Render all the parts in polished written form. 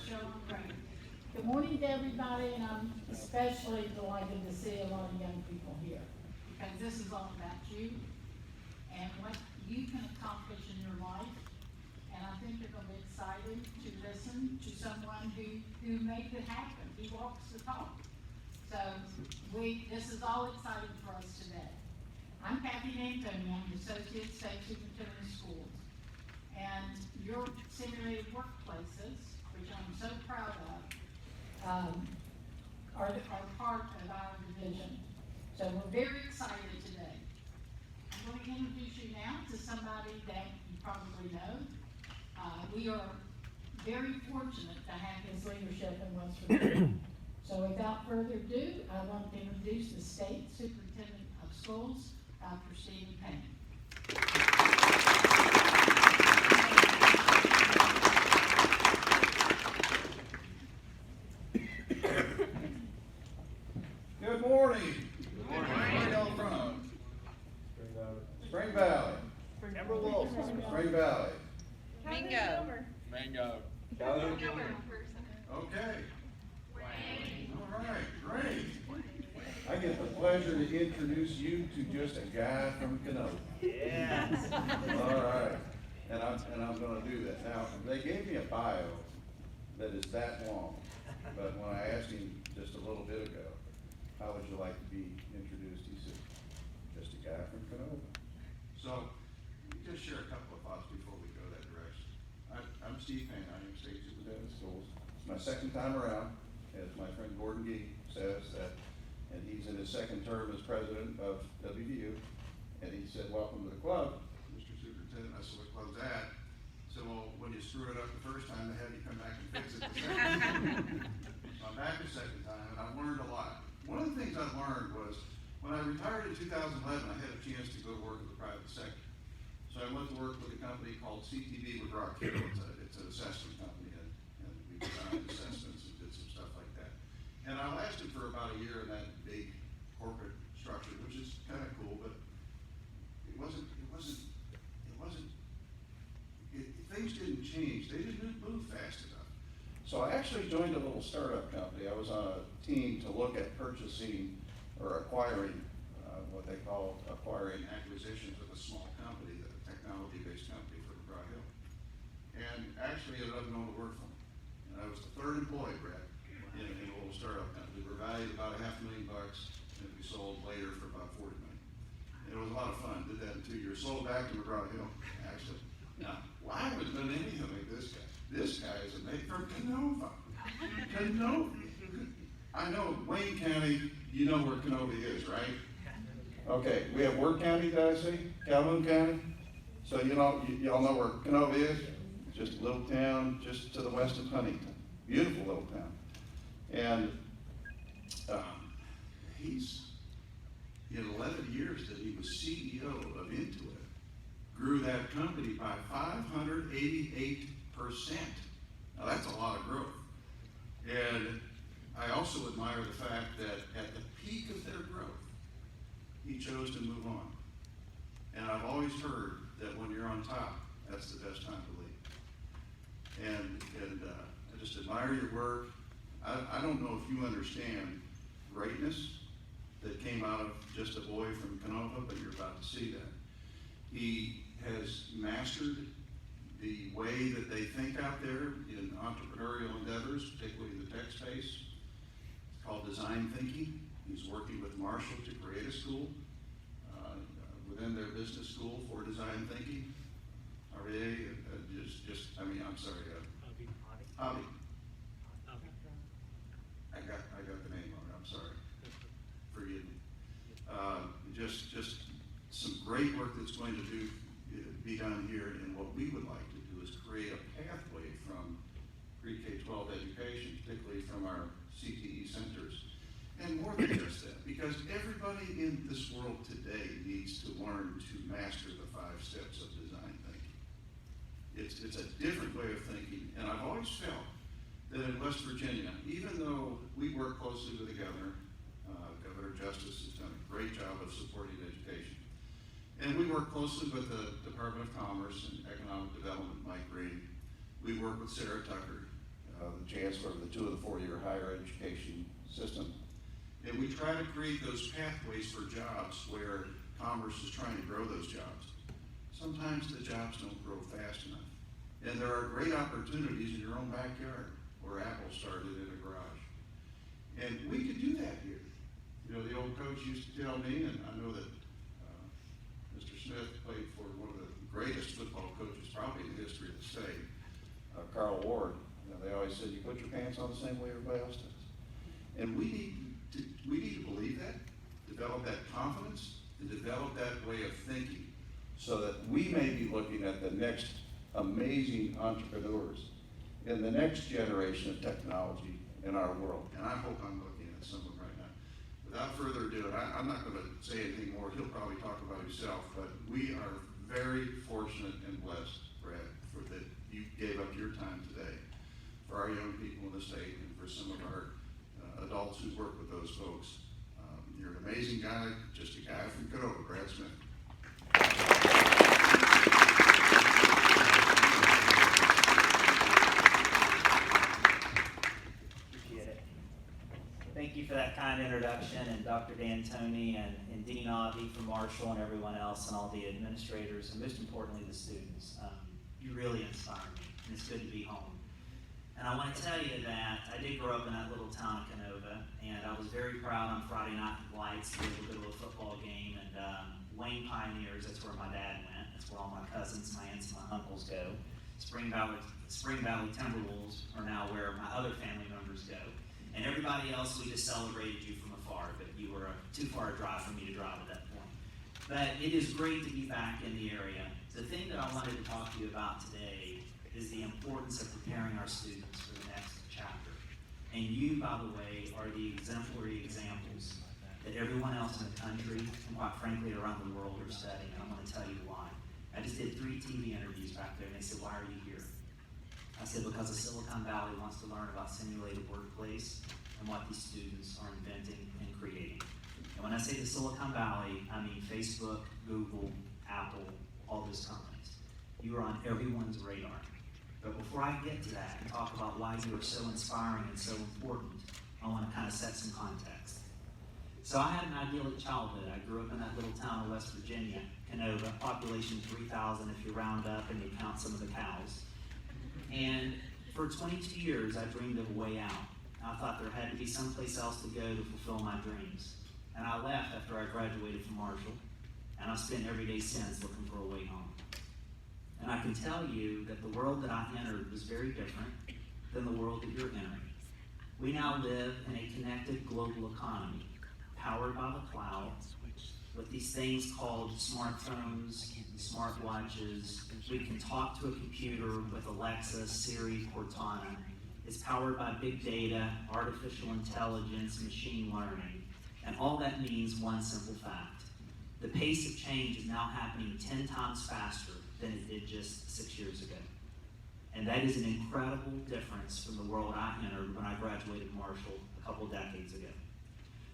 Great. Good morning to everybody, and I'm especially delighted to see a lot of young people here, because this is all about you and what you can accomplish in your life. And I think you're going to be excited to listen to someone who made it happen. He walks the talk. So this is all exciting for us today. I'm Kathy D'Antonio. I'm the Associate State Superintendent of Schools. And your simulated workplaces, which I'm so proud of, are part of our division. So we're very excited today. I'm going to introduce you now to somebody that you probably know. We are very fortunate to have his leadership in West Virginia. So without further ado, I want to introduce the State Superintendent of Schools, Dr. Stephen Payne. Good morning. Good morning. Where are y'all from? Spring Valley. Spring Valley. Mango. Okay. All right, great. I get the pleasure to introduce you to just a guy from Canova. Yes. All right, and I'm going to do that. Now, they gave me a bio that is that long, but when I asked him just a little bit ago, how would you like to be introduced? He said, just a guy from Canova. So, let me just share a couple of thoughts before we go that direction. I'm Steve Payne. I am State Superintendent of Schools. It's my second time around, as my friend Gordon Gee says, and he's in his second term as president of WVU. And he said, welcome to the club, Mr. Superintendent. I said, what club's that? He said, well, when you screw it up the first time, they have you come back and fix it the second time. So I'm back the second time, and I've learned a lot. One of the things I learned was, when I retired in 2011, I had a chance to go to work in the private sector. So I went to work with a company called CTV McGraw-Hill. It's an assessment company, and we designed assessments and did some stuff like that. And I lasted for about a year in that big corporate structure, which is kind of cool, but things didn't change. They didn't move fast enough. So I actually joined a little startup company. I was on a team to look at purchasing or acquiring, what they call acquiring acquisitions of a small company, a technology-based company for McGraw-Hill. And actually ended up going to work for them. And I was the third employee, Brad, in a little startup company. We were valued about $500,000, and we sold later for about $40 million. And it was a lot of fun. Did that in 2 years. Sold back to McGraw-Hill, actually. Now, well, I haven't done anything like this guy. This guy is a mate from Canova. Canova. I know Wayne County, you know where Canova is, right? Okay, we have Worth County, did I say? Calhoun County? So y'all know where Canova is? Just a little town just to the west of Huntington. Beautiful little town. And he's, in 11 years that he was CEO of Intuit, grew that company by 588%. Now that's a lot of growth. And I also admire the fact that at the peak of their growth, he chose to move on. And I've always heard that when you're on top, that's the best time to leave. And I just admire your work. I don't know if you understand greatness that came out of just a boy from Canova, but you're about to see that. He has mastered the way that they think out there in entrepreneurial endeavors, particularly in the tech space. It's called design thinking. He's working with Marshall to create a school within their business school for design thinking. RVA, I'm sorry, Hobby. I got the name wrong. I'm sorry. Forgive me. Just some great work that's going to be done here, and what we would like to do is create a pathway from pre-K-12 education, particularly from our CTE centers, and more than just that, because everybody in this world today needs to learn to master the 5 steps of design thinking. It's a different way of thinking, and I've always felt that in West Virginia, even though we work closely with the governor, Governor Justice has done a great job of supporting education. And we work closely with the Department of Commerce and Economic Development, Mike Green. We work with Sarah Tucker, the chancellor of the 2 of the 4-year higher education system. And we try to create those pathways for jobs where commerce is trying to grow those jobs. Sometimes the jobs don't grow fast enough. And there are great opportunities in your own backyard where Apple started in a garage. And we could do that here. You know, the old coach used to tell me, and I know that Mr. Smith played for one of the greatest football coaches probably in the history of the state, Carl Ward, you know, they always said, you put your pants on the same way everybody else does. and we need to believe that, develop that confidence, and develop that way of thinking. So that we may be looking at the next amazing entrepreneurs in the next generation of technology in our world. And I hope I'm looking at someone right now. Without further ado, and I'm not going to say anything more, he'll probably talk about himself, but we are very fortunate and blessed, Brad, for that you gave up your time today for our young people in the state and for some of our adults who work with those folks. You're an amazing guy, just a guy from Canova, Brad Smith. Appreciate it. Thank you for that kind introduction, and Dr. D'Antoni and Dean Avi from Marshall and everyone else and all the administrators, and most importantly the students. You really inspire me, and it's good to be home. And I want to tell you that I did grow up in that little town of Canova, and I was very proud on Friday night lights to be able to go to a football game, and Wayne Pioneers, that's where my dad went. That's where all my cousins, my aunts, and my uncles go. Spring Valley Timberwolves are now where my other family members go. And everybody else, we just celebrated you from afar, but you were too far a drive for me to drive at that point. But it is great to be back in the area. The thing that I wanted to talk to you about today is the importance of preparing our students for the next chapter. And you, by the way, are the exemplary examples that everyone else in the country, and quite frankly around the world, are studying. And I'm going to tell you why. I just did 3 TV interviews back there, and they said, why are you here? I said, because the Silicon Valley wants to learn about simulated workplace and what these students are inventing and creating. And when I say the Silicon Valley, I mean Facebook, Google, Apple, all those companies. You are on everyone's radar. But before I get to that and talk about why you are so inspiring and so important, I want to kind of set some context. So I had an idyllic childhood. I grew up in that little town of West Virginia, Canova, population 3,000 if you round up and you count some of the cows. And for 22 years, I dreamed of a way out. I thought there had to be someplace else to go to fulfill my dreams. And I left after I graduated from Marshall, and I've spent every day since looking for a way home. And I can tell you that the world that I entered was very different than the world that you're entering. We now live in a connected global economy, powered by the cloud, with these things called smartphones, smartwatches. We can talk to a computer with Alexa, Siri, Cortana. It's powered by big data, artificial intelligence, machine learning. And all that means one simple fact. The pace of change is now happening 10 times faster than it did just 6 years ago. And that is an incredible difference from the world I entered when I graduated Marshall a couple decades ago.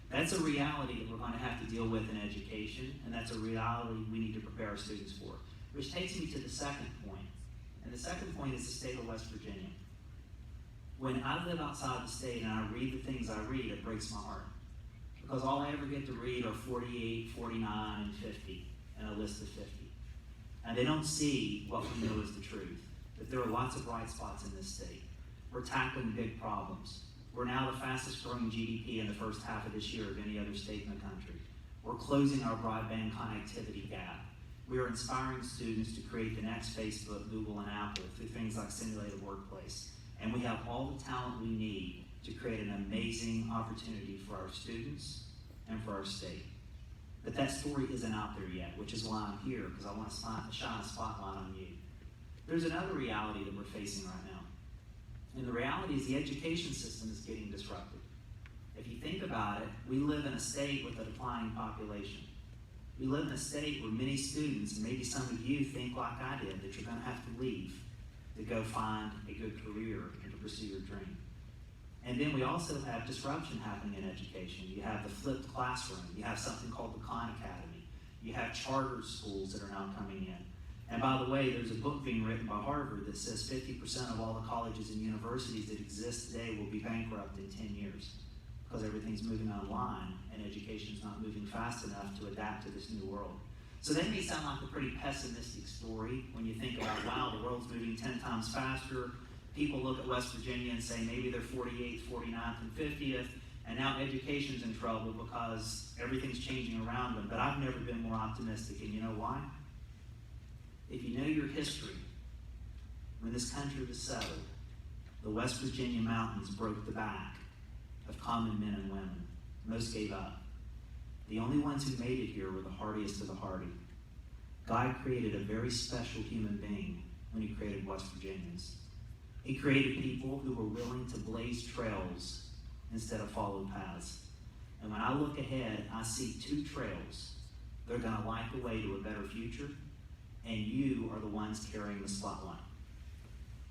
That's a reality that we're going to have to deal with in education, and that's a reality we need to prepare our students for. Which takes me to the second point. And the second point is the state of West Virginia. When I live outside the state and I read the things I read, it breaks my heart. Because all I ever get to read are 48, 49, and 50, and a list of 50. And they don't see what we know is the truth, that there are lots of bright spots in this state. We're tackling big problems. We're now the fastest growing GDP in the first half of this year of any other state in the country. We're closing our broadband connectivity gap. We are inspiring students to create the next Facebook, Google, and Apple through things like simulated workplace. And we have all the talent we need to create an amazing opportunity for our students and for our state. But that story isn't out there yet, which is why I'm here, because I want to shine a spotlight on you. There's another reality that we're facing right now. And the reality is the education system is getting disrupted. If you think about it, we live in a state with a declining population. We live in a state where many students, and maybe some of you think like I did, that you're going to have to leave to go find a good career and to pursue your dream. And then we also have disruption happening in education. You have the flipped classroom. You have something called the Khan Academy. You have charter schools that are now coming in. And by the way, there's a book being written by Harvard that says 50% of all the colleges and universities that exist today will be bankrupt in 10 years because everything's moving online and education's not moving fast enough to adapt to this new world. So that may sound like a pretty pessimistic story when you think about, wow, the world's moving 10 times faster. People look at West Virginia and say maybe they're 48th, 49th, and 50th, and now education's in trouble because everything's changing around them. But I've never been more optimistic, and you know why? If you know your history, when this country was settled, the West Virginia mountains broke the back of common men and women. Most gave up. The only ones who made it here were the hardiest of the hardy. God created a very special human being when he created West Virginians. He created people who were willing to blaze trails instead of follow paths. And when I look ahead, I see two trails. They're going to light the way to a better future, and you are the ones carrying the spotlight.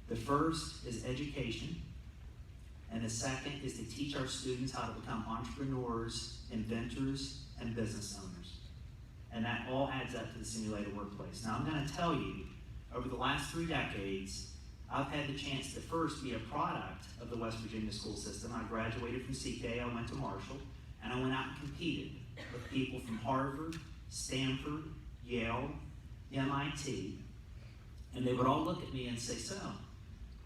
The first is education, and the second is to teach our students how to become entrepreneurs, inventors, and business owners. And that all adds up to the simulated workplace. Now, I'm going to tell you, over the last 3 decades, I've had the chance to first be a product of the West Virginia school system. I graduated from CK, I went to Marshall, and I went out and competed with people from Harvard, Stanford, Yale, MIT, and they would all look at me and say, so,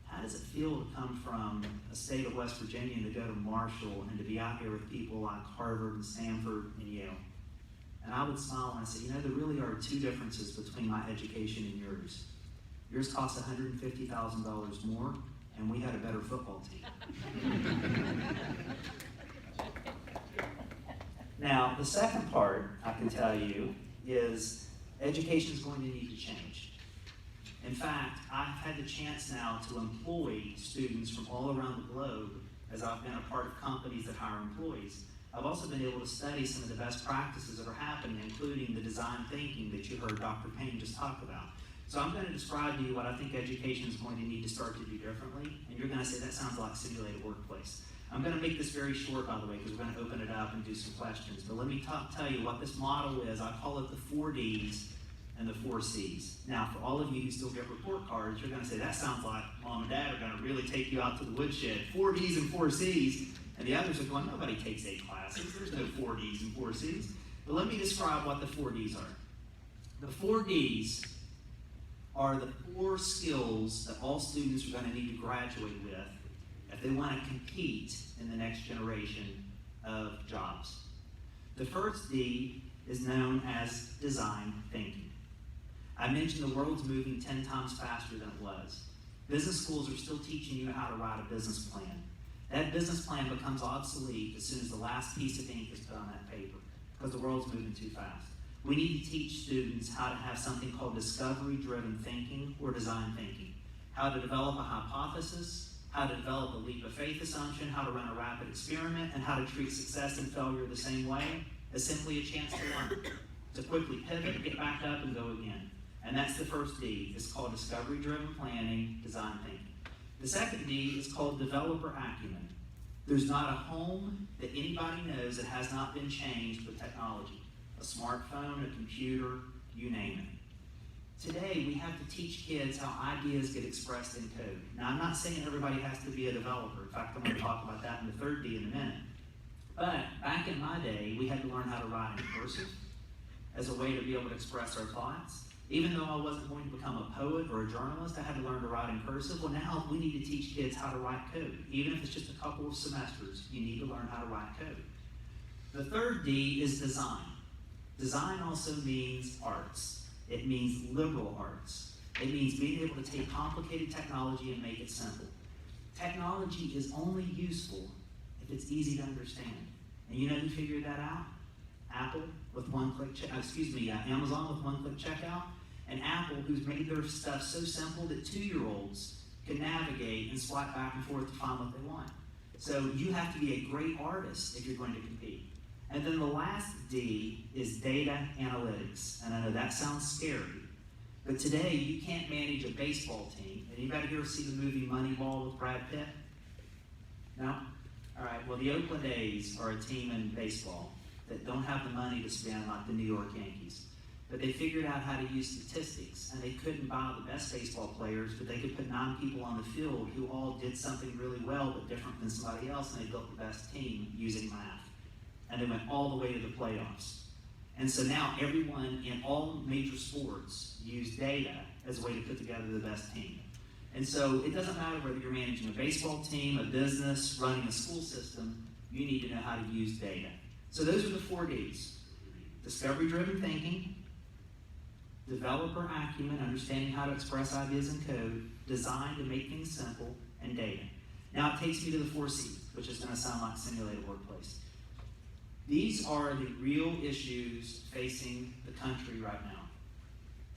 how does it feel to come from a state of West Virginia and to go to Marshall and to be out here with people like Harvard and Stanford and Yale? And I would smile and I say, you know, there really are two differences between my education and yours. Yours cost $150,000 more, and we had a better football team. Now, the second part I can tell you is education is going to need to change. In fact, I've had the chance now to employ students from all around the globe as I've been a part of companies that hire employees. I've also been able to study some of the best practices that are happening, including the design thinking that you heard Dr. Payne just talk about. So I'm going to describe to you what I think education is going to need to start to do differently, and you're going to say, that sounds like simulated workplace. I'm going to make this very short, by the way, because we're going to open it up and do some questions. But let me tell you what this model is. I call it the 4 Ds and the 4 Cs. Now, for all of you who still get report cards, you're going to say, that sounds like mom and dad are going to really take you out to the woodshed. 4 Ds and 4 Cs. And the others are going, nobody takes 8 classes. There's no 4 Ds and 4 Cs. But let me describe what the 4 Ds are. The 4 Ds are the 4 skills that all students are going to need to graduate with if they want to compete in the next generation of jobs. The first D is known as design thinking. I mentioned the world's moving 10 times faster than it was. Business schools are still teaching you how to write a business plan. That business plan becomes obsolete as soon as the last piece of ink is put on that paper, because the world's moving too fast. We need to teach students how to have something called discovery-driven thinking or design thinking, how to develop a hypothesis, how to develop a leap of faith assumption, how to run a rapid experiment, and how to treat success and failure the same way as simply a chance to learn, to quickly pivot, get back up, and go again. And that's the first D. It's called discovery-driven planning, design thinking. The second D is called developer acumen. There's not a home that anybody knows that has not been changed with technology. A smartphone, a computer, you name it. Today, we have to teach kids how ideas get expressed in code. Now, I'm not saying everybody has to be a developer. In fact, I'm going to talk about that in the third D in a minute. But back in my day, we had to learn how to write in cursive as a way to be able to express our thoughts. Even though I wasn't going to become a poet or a journalist, I had to learn to write in cursive. Well, now we need to teach kids how to write code. Even if it's just a couple of semesters, you need to learn how to write code. The third D is design. Design also means arts. It means liberal arts. It means being able to take complicated technology and make it simple. Technology is only useful if it's easy to understand. And you know who figured that out? Apple with one-click Amazon with one-click checkout, and Apple, who's made their stuff so simple that 2-year-olds can navigate and swipe back and forth to find what they want. So you have to be a great artist if you're going to compete. And then the last D is data analytics. And I know that sounds scary, but today you can't manage a baseball team. Anybody here see the movie Moneyball with Brad Pitt? No? All right, well, the Oakland A's are a team in baseball that don't have the money to spend like the New York Yankees. But they figured out how to use statistics, and they couldn't buy the best baseball players, but they could put 9 people on the field who all did something really well but different than somebody else, and they built the best team using math. And they went all the way to the playoffs. And so now everyone in all major sports use data as a way to put together the best team. And so it doesn't matter whether you're managing a baseball team, a business, running a school system, you need to know how to use data. So those are the 4 Ds. Discovery-driven thinking, developer acumen, understanding how to express ideas in code, design to make things simple, and data. Now it takes me to the 4 Cs, which is going to sound like simulated workplace. These are the real issues facing the country right now.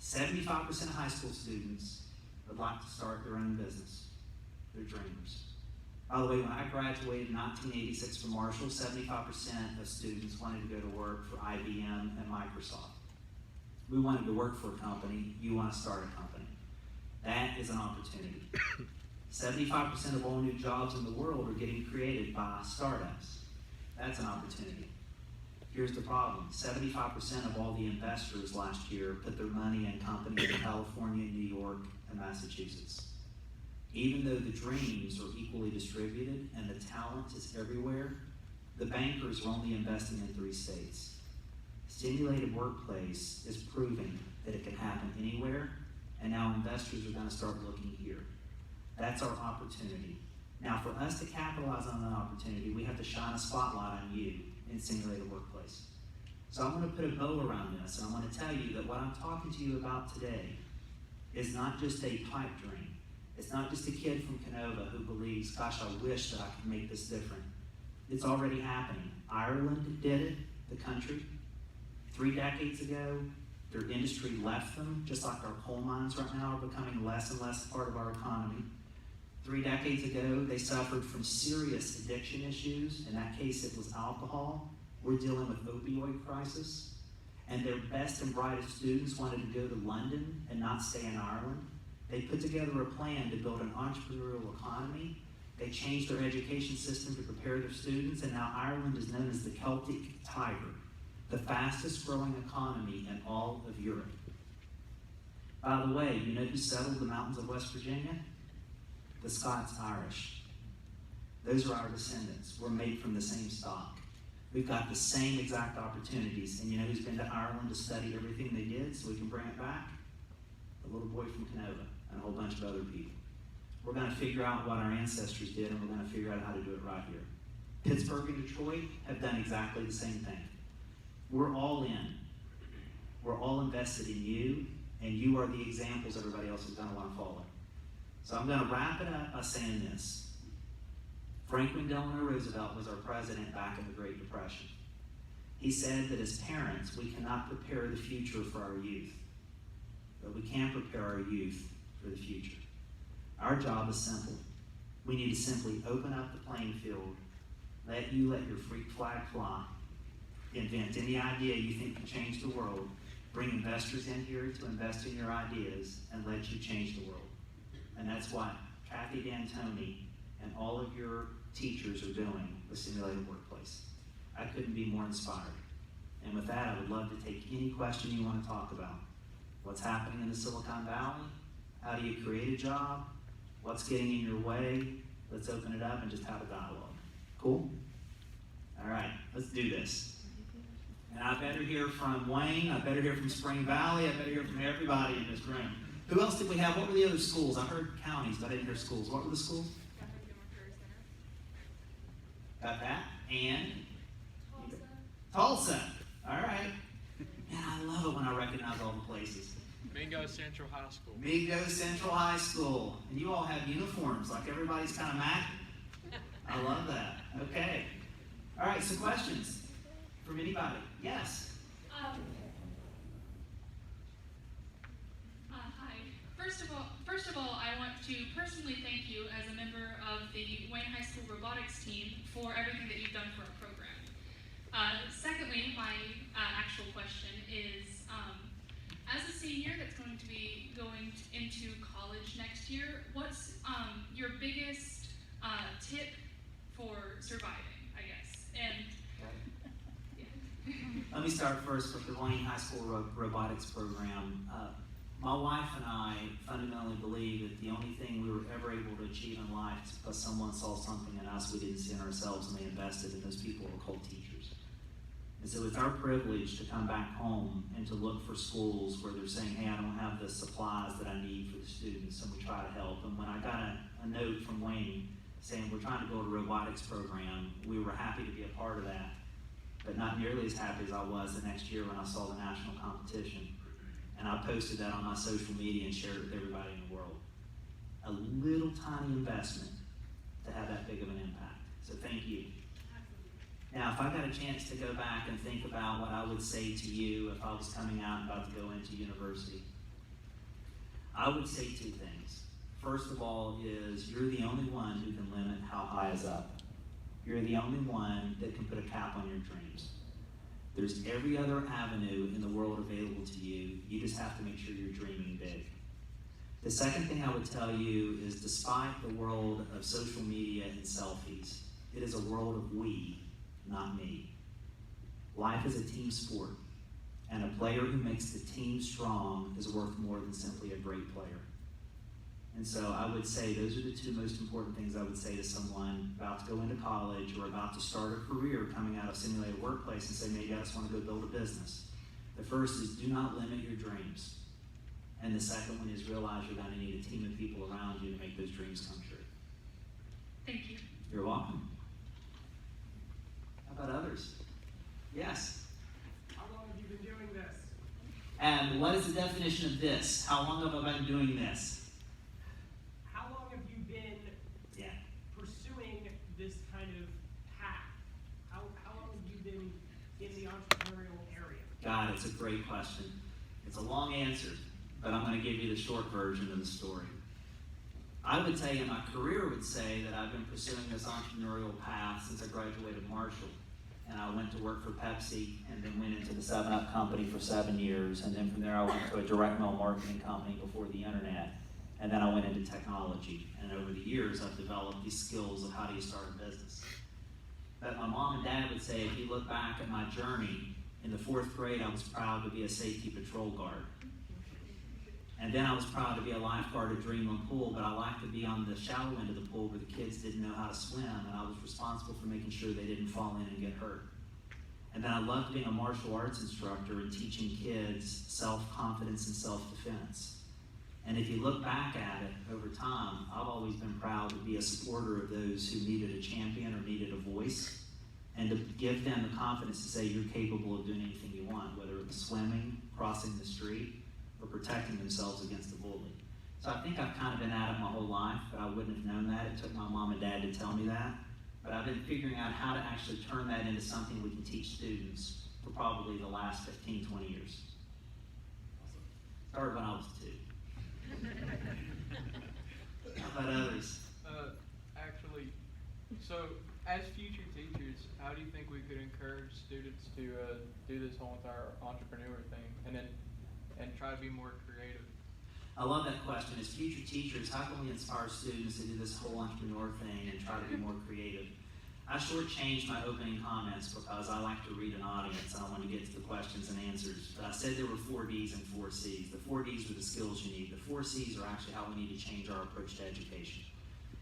75% of high school students would like to start their own business. They're dreamers. By the way, when I graduated in 1986 from Marshall, 75% of students wanted to go to work for IBM and Microsoft. We wanted to work for a company. You want to start a company. That is an opportunity. 75% of all new jobs in the world are getting created by startups. That's an opportunity. Here's the problem. 75% of all the investors last year put their money in companies in California, New York, and Massachusetts. Even though the dreams are equally distributed and the talent is everywhere, the bankers are only investing in 3 states. Simulated workplace is proving that it can happen anywhere, and now investors are going to start looking here. That's our opportunity. Now, for us to capitalize on that opportunity, we have to shine a spotlight on you in simulated workplace. So I'm going to put a bow around this, and I'm going to tell you that what I'm talking to you about today is not just a pipe dream. It's not just a kid from Canova who believes, gosh, I wish that I could make this different. It's already happening. Ireland did it, the country. 3 decades ago, their industry left them, just like our coal mines right now are becoming less and less part of our economy. 3 decades ago, they suffered from serious addiction issues. In that case, it was alcohol. We're dealing with opioid crisis. And their best and brightest students wanted to go to London and not stay in Ireland. They put together a plan to build an entrepreneurial economy. They changed their education system to prepare their students, and now Ireland is known as the Celtic Tiger, the fastest growing economy in all of Europe. By the way, you know who settled the mountains of West Virginia? The Scots-Irish. Those are our descendants. We're made from the same stock. We've got the same exact opportunities. And you know who's been to Ireland to study everything they did so we can bring it back? The little boy from Canova and a whole bunch of other people. We're going to figure out what our ancestors did, and we're going to figure out how to do it right here. Pittsburgh and Detroit have done exactly the same thing. We're all in. We're all invested in you, and you are the examples everybody else is going to want to follow. So I'm going to wrap it up by saying this. Franklin Delano Roosevelt was our president back in the Great Depression. He said that as parents, we cannot prepare the future for our youth, but we can prepare our youth for the future. Our job is simple. We need to simply open up the playing field, let your freak flag fly, invent any idea you think can change the world, bring investors in here to invest in your ideas, and let you change the world. And that's what Kathy D'Antoni and all of your teachers are doing with Simulated Workplace. I couldn't be more inspired. And with that, I would love to take any question you want to talk about. What's happening in the Silicon Valley? How do you create a job? What's getting in your way? Let's open it up and just have a dialogue. Cool? All right, let's do this. And I better hear from Wayne. I better hear from Spring Valley. I better hear from everybody in this room. Who else did we have? What were the other schools? I heard counties, but I didn't hear schools. What were the schools? Got that? And? Tulsa. All right. Man, I love it when I recognize all the places. Mingo Central High School. Mingo Central High School. And you all have uniforms, like everybody's kind of Mac. I love that. Okay. All right, so questions from anybody? Yes? Hi. First of all, I want to personally thank you as a member of the Wayne High School robotics team for everything that you've done for our program. Secondly, my actual question is, as a senior that's going to be going into college next year, what's your biggest tip for surviving, I guess? And yeah. Let Let me start first with the Wayne High School Robotics Program. My wife and I fundamentally believe that the only thing we were ever able to achieve in life is because someone saw something in us we didn't see in ourselves, and they invested, and those people were called teachers. And so it's our privilege to come back home and to look for schools where they're saying, hey, I don't have the supplies that I need for the students, and we try to help. And when I got a note from Wayne saying we're trying to build a robotics program, we were happy to be a part of that, but not nearly as happy as I was the next year when I saw the national competition. And I posted that on my social media and shared it with everybody in the world. A little tiny investment to have that big of an impact. So thank you. Now, if I got a chance to go back and think about what I would say to you if I was coming out and about to go into university, I would say two things. First of all is you're the only one who can limit how high is up. You're the only one that can put a cap on your dreams. There's every other avenue in the world available to you. You just have to make sure you're dreaming big. The second thing I would tell you is despite the world of social media and selfies, it is a world of we, not me. Life is a team sport, and a player who makes the team strong is worth more than simply a great player. And so I would say those are the two most important things I would say to someone about to go into college or about to start a career coming out of simulated workplace and say, maybe I just want to go build a business. The first is do not limit your dreams. And the second one is realize you're going to need a team of people around you to make those dreams come true. Thank you. You're welcome. How about others? Yes? How long have you been doing this? And what is the definition of this? How long have I been doing this? How long have you been pursuing this kind of path? How long have you been in the entrepreneurial area? God, it's a great question. It's a long answer, but I'm going to give you the short version of the story. I would tell you my career would say that I've been pursuing this entrepreneurial path since I graduated Marshall. And I went to work for Pepsi and then went into the 7-Up company for 7 years. And then from there I went to a direct mail marketing company before the internet. And then I went into technology. And over the years I've developed these skills of how do you start a business. But my mom and dad would say if you look back at my journey, in the 4th grade I was proud to be a safety patrol guard. And then I was proud to be a lifeguard at Dreamland Pool, but I liked to be on the shallow end of the pool where the kids didn't know how to swim, and I was responsible for making sure they didn't fall in and get hurt. And then I loved being a martial arts instructor and teaching kids self-confidence and self-defense. And if you look back at it over time, I've always been proud to be a supporter of those who needed a champion or needed a voice, and to give them the confidence to say you're capable of doing anything you want, whether it was swimming, crossing the street, or protecting themselves against the bully. So I think I've kind of been at it my whole life, but I wouldn't have known that. It took my mom and dad to tell me that. But I've been figuring out how to actually turn that into something we can teach students for probably the last 15, 20 years. Started when I was 2. How about others? Actually, so as future teachers, how do you think we could encourage students to do this whole entire entrepreneur thing and try to be more creative? I love that question. As future teachers, how can we inspire students to do this whole entrepreneur thing and try to be more creative? I shortchanged my opening comments because I like to read an audience and I want to get to the questions and answers. But I said there were 4 Ds and 4 Cs. The 4 Ds are the skills you need. The 4 Cs are actually how we need to change our approach to education.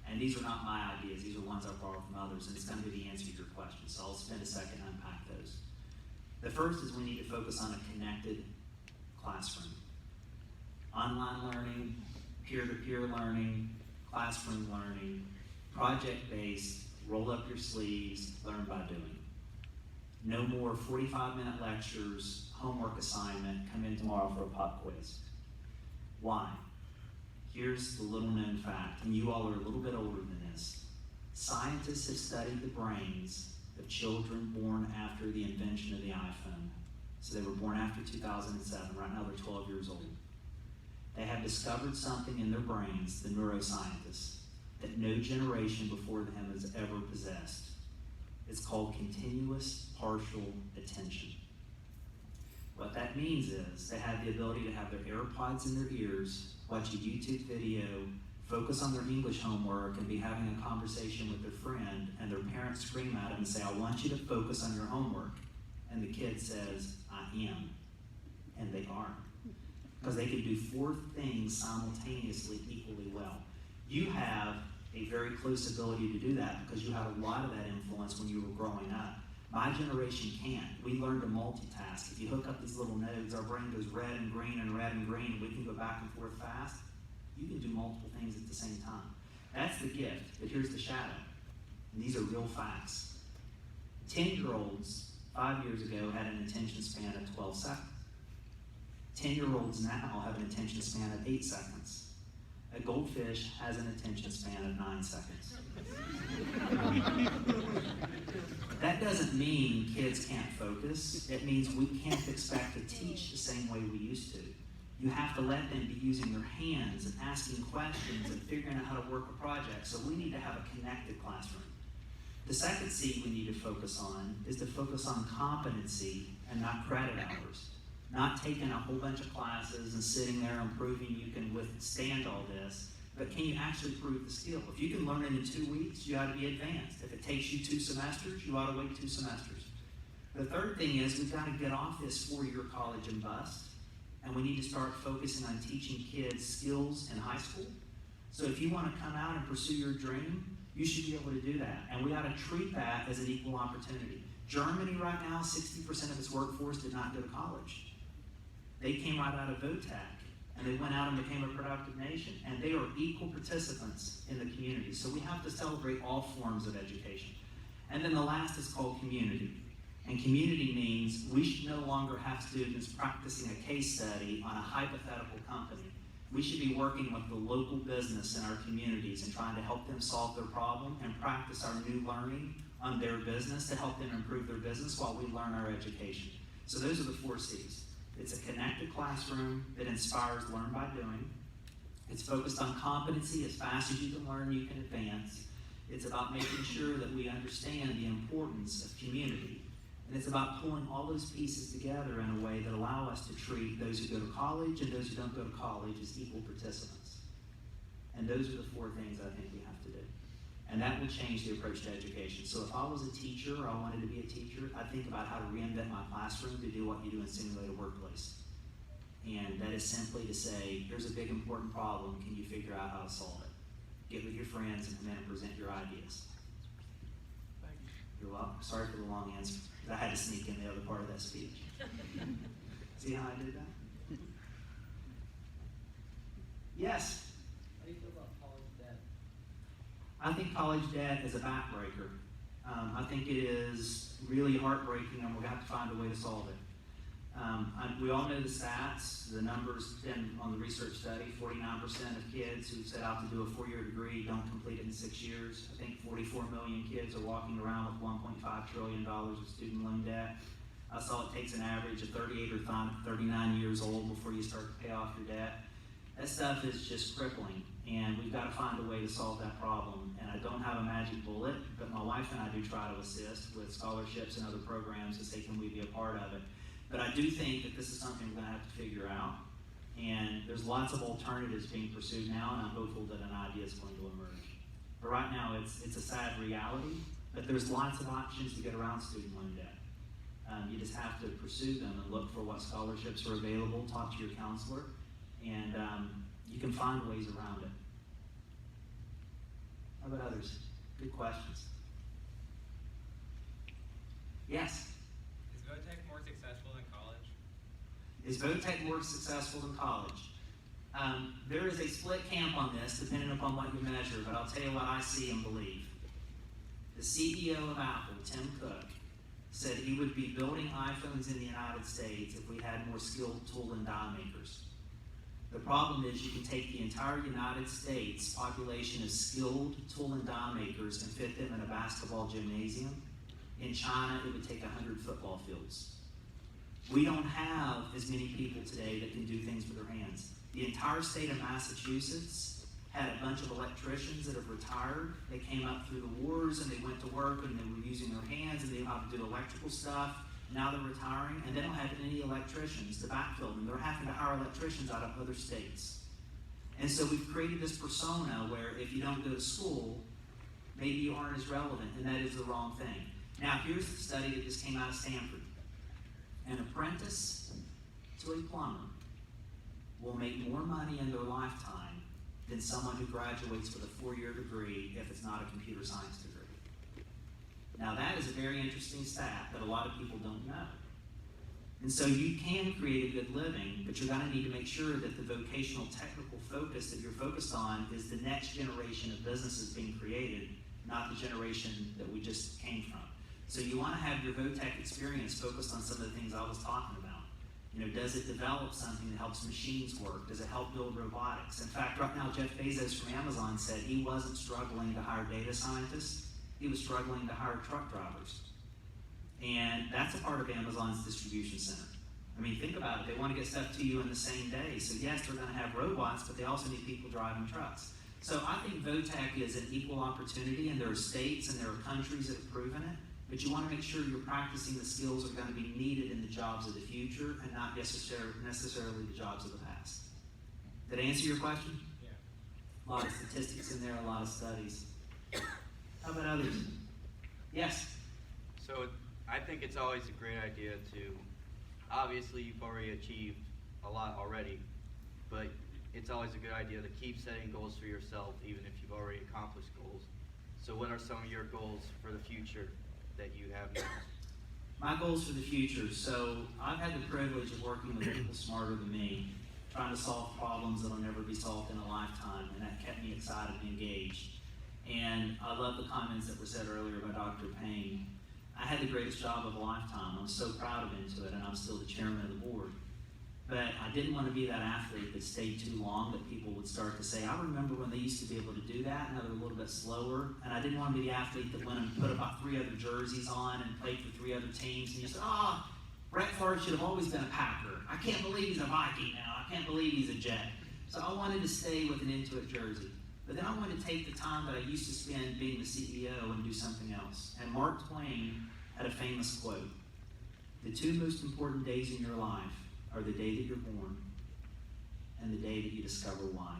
And these are not my ideas. These are ones I borrowed from others, and it's going to be the answer to your question. So I'll spend a second to unpack those. The first is we need to focus on a connected classroom. Online learning, peer-to-peer learning, classroom learning, project-based, roll up your sleeves, learn by doing. No more 45-minute lectures, homework assignment, come in tomorrow for a pop quiz. Why? Here's the little known fact, and you all are a little bit older than this. Scientists have studied the brains of children born after the invention of the iPhone. So they were born after 2007. Right now they're 12 years old. They have discovered something in their brains, the neuroscientists, that no generation before them has ever possessed. It's called continuous partial attention. What that means is they have the ability to have their AirPods in their ears, watch a YouTube video, focus on their English homework, and be having a conversation with their friend, and their parents scream at them and say, I want you to focus on your homework. and the kid says, I am, and they aren't. Because they can do 4 things simultaneously equally well. You have a very close ability to do that because you had a lot of that influence when you were growing up. My generation can't. We learn to multitask. If you hook up these little nodes, our brain goes red and green and red and green, and we can go back and forth fast. You can do multiple things at the same time. That's the gift, but here's the shadow. And these are real facts. 10-year-olds 5 years ago had an attention span of 12 seconds. 10-year-olds now have an attention span of 8 seconds. A goldfish has an attention span of 9 seconds. That doesn't mean kids can't focus. It means we can't expect to teach the same way we used to. You have to let them be using their hands and asking questions and figuring out how to work a project. So we need to have a connected classroom. The second C we need to focus on is to focus on competency and not credit hours. Not taking a whole bunch of classes and sitting there and proving you can withstand all this, but can you actually prove the skill? If you can learn it in 2 weeks, you ought to be advanced. If it takes you 2 semesters, you ought to wait 2 semesters. The third thing is we've got to get off this 4-year college and bust, and we need to start focusing on teaching kids skills in high school. So if you want to come out and pursue your dream, you should be able to do that. And we ought to treat that as an equal opportunity. Germany right now, 60% of its workforce did not go to college. They came right out of VOTAC, and they went out and became a productive nation, and they are equal participants in the community. So we have to celebrate all forms of education. And then the last is called community. And community means we should no longer have students practicing a case study on a hypothetical company. We should be working with the local business in our communities and trying to help them solve their problem and practice our new learning on their business to help them improve their business while we learn our education. So those are the 4 C's. It's a connected classroom that inspires learn by doing. It's focused on competency. As fast as you can learn, you can advance. It's about making sure that we understand the importance of community. And it's about pulling all those pieces together in a way that allow us to treat those who go to college and those who don't go to college as equal participants. And those are the 4 things I think we have to do. And that will change the approach to education. So if I was a teacher or I wanted to be a teacher, I'd think about how to reinvent my classroom to do what you do in simulated workplace. And that is simply to say, here's a big important problem, can you figure out how to solve it? Get with your friends and come in and present your ideas. Thank you. You're welcome. Sorry for the long answer, but I had to sneak in the other part of that speech. See how I did that? Yes? How do you feel about college debt? I think college debt is a backbreaker. I think it is really heartbreaking, and we're going to have to find a way to solve it. We all know the stats, the numbers on the research study. 49% of kids who set out to do a 4-year degree don't complete it in 6 years. I think 44 million kids are walking around with $1.5 trillion of student loan debt. I saw it takes an average of 38 or 39 years old before you start to pay off your debt. That stuff is just crippling, and we've got to find a way to solve that problem. And I don't have a magic bullet, but my wife and I do try to assist with scholarships and other programs to say, can we be a part of it? But I do think that this is something we're going to have to figure out. And there's lots of alternatives being pursued now, and I'm hopeful that an idea is going to emerge. But right now, it's a sad reality, but there's lots of options to get around student loan debt. You just have to pursue them and look for what scholarships are available, talk to your counselor, and you can find ways around it. How about others? Good questions. Yes? Is VOTAC more successful than college? Is VOTAC more successful than college? There is a split camp on this, depending upon what you measure, but I'll tell you what I see and believe. The CEO of Apple, Tim Cook, said he would be building iPhones in the United States if we had more skilled tool and die makers. The problem is you can take the entire United States population of skilled tool and die makers and fit them in a basketball gymnasium. In China, it would take 100 football fields. We don't have as many people today that can do things with their hands. The entire state of Massachusetts had a bunch of electricians that have retired. They came up through the wars and they went to work and they were using their hands and they knew how to do electrical stuff. Now they're retiring and they don't have any electricians to backfill them. They're having to hire electricians out of other states. And so we've created this persona where if you don't go to school, maybe you aren't as relevant, and that is the wrong thing. Now here's the study that just came out of Stanford. An apprentice to a plumber will make more money in their lifetime than someone who graduates with a 4-year degree if it's not a computer science degree. Now that is a very interesting stat that a lot of people don't know. And so you can create a good living, but you're going to need to make sure that the vocational technical focus that you're focused on is the next generation of businesses being created, not the generation that we just came from. So you want to have your VOTech experience focused on some of the things I was talking about. You know, does it develop something that helps machines work? Does it help build robotics? In fact, right now Jeff Bezos from Amazon said he wasn't struggling to hire data scientists, he was struggling to hire truck drivers. And that's a part of Amazon's distribution center. I mean, think about it. They want to get stuff to you in the same day. So yes, they're going to have robots, but they also need people driving trucks. So I think VOTech is an equal opportunity, and there are states and there are countries that have proven it. But you want to make sure you're practicing the skills that are going to be needed in the jobs of the future and not necessarily the jobs of the past. Did I answer your question? Yeah. A lot of statistics in there, a lot of studies. How about others? Yes? So I think it's always a great idea to, obviously you've already achieved a lot already, but it's always a good idea to keep setting goals for yourself even if you've already accomplished goals. So what are some of your goals for the future that you have now? My goals for the future. So I've had the privilege of working with people smarter than me, trying to solve problems that'll never be solved in a lifetime, and that kept me excited and engaged. And I love the comments that were said earlier by Dr. Payne. I had the greatest job of a lifetime. I'm so proud of Intuit, and I'm still the chairman of the board. But I didn't want to be that athlete that stayed too long, that people would start to say, I remember when they used to be able to do that, and they were a little bit slower. And I didn't want to be the athlete that went and put about 3 other jerseys on and played for 3 other teams. And you said, Brett Favre should have always been a Packer. I can't believe he's a Viking now. I can't believe he's a Jet. So I wanted to stay with an Intuit jersey. But then I wanted to take the time that I used to spend being the CEO and do something else. And Mark Twain had a famous quote: the 2 most important days in your life are the day that you're born and the day that you discover why.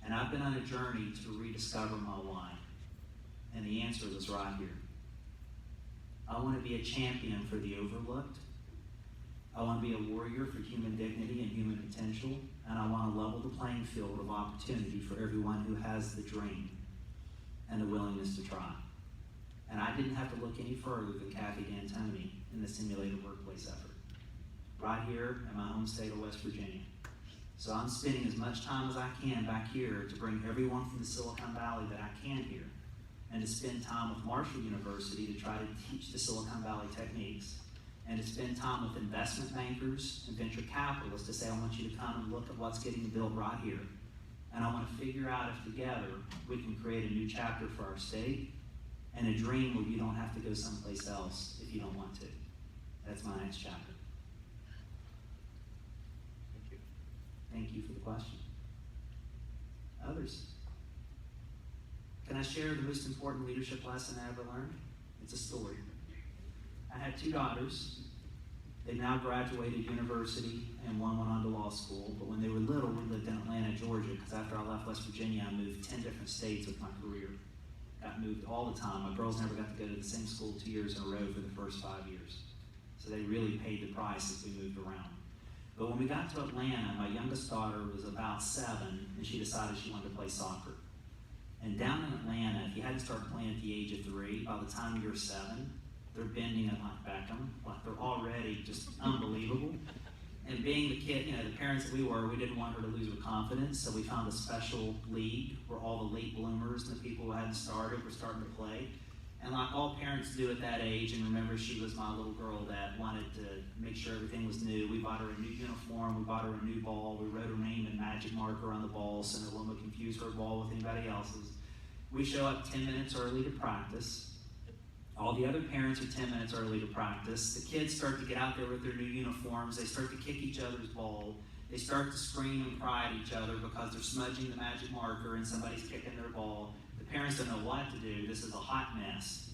And I've been on a journey to rediscover my why. And the answer was right here. I want to be a champion for the overlooked. I want to be a warrior for human dignity and human potential. And I want to level the playing field of opportunity for everyone who has the dream and the willingness to try. And I didn't have to look any further than Kathy D'Antoni in the simulated workplace effort, right here in my home state of West Virginia. So I'm spending as much time as I can back here to bring everyone from the Silicon Valley that I can here, and to spend time with Marshall University to try to teach the Silicon Valley techniques, and to spend time with investment bankers and venture capitalists to say, I want you to come and look at what's getting built right here. And I want to figure out if together we can create a new chapter for our state and a dream where you don't have to go someplace else if you don't want to. That's my next chapter. Thank you. Thank you for the question. Others? Can I share the most important leadership lesson I ever learned? It's a story. I had 2 daughters. They now graduated university, and one went on to law school. But when they were little, we lived in Atlanta, Georgia, because after I left West Virginia, I moved 10 different states with my career. Got moved all the time. My girls never got to go to the same school 2 years in a row for the first 5 years. So they really paid the price as we moved around. But when we got to Atlanta, my youngest daughter was about 7, and she decided she wanted to play soccer. And down in Atlanta, if you hadn't started playing at the age of 3, by the time you're 7, they're bending it like Beckham, like they're already just unbelievable. And being the kid, the parents that we were, we didn't want her to lose her confidence, so we found a special league where all the late bloomers and the people who hadn't started were starting to play. And like all parents do at that age, and remember she was my little girl that wanted to make sure everything was new. We bought her a new uniform, we bought her a new ball, we wrote her name in magic marker on the ball so no one would confuse her ball with anybody else's. We show up 10 minutes early to practice. All the other parents are 10 minutes early to practice. The kids start to get out there with their new uniforms. They start to kick each other's ball. They start to scream and cry at each other because they're smudging the magic marker and somebody's kicking their ball. The parents don't know what to do. This is a hot mess.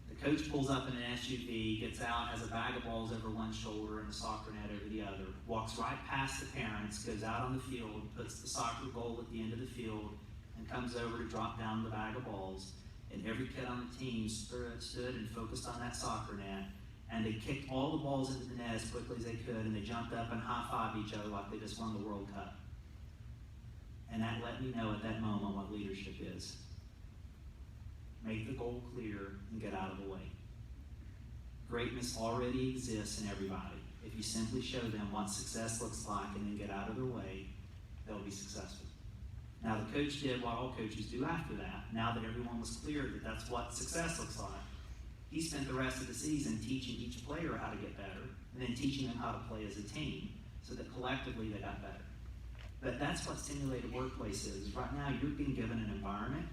The coach pulls up in an SUV, gets out, has a bag of balls over one shoulder and a soccer net over the other, walks right past the parents, goes out on the field, puts the soccer goal at the end of the field, and comes over to drop down the bag of balls. And every kid on the team stood and focused on that soccer net. and they kicked all the balls into the net as quickly as they could, and they jumped up and high-fived each other like they just won the World Cup. And that let me know at that moment what leadership is. Make the goal clear and get out of the way. Greatness already exists in everybody. If you simply show them what success looks like and then get out of their way, they'll be successful. Now, the coach did what all coaches do after that. Now that everyone was clear that that's what success looks like, he spent the rest of the season teaching each player how to get better, and then teaching them how to play as a team, so that collectively they got better. But that's what simulated workplace is. Right now, you're being given an environment.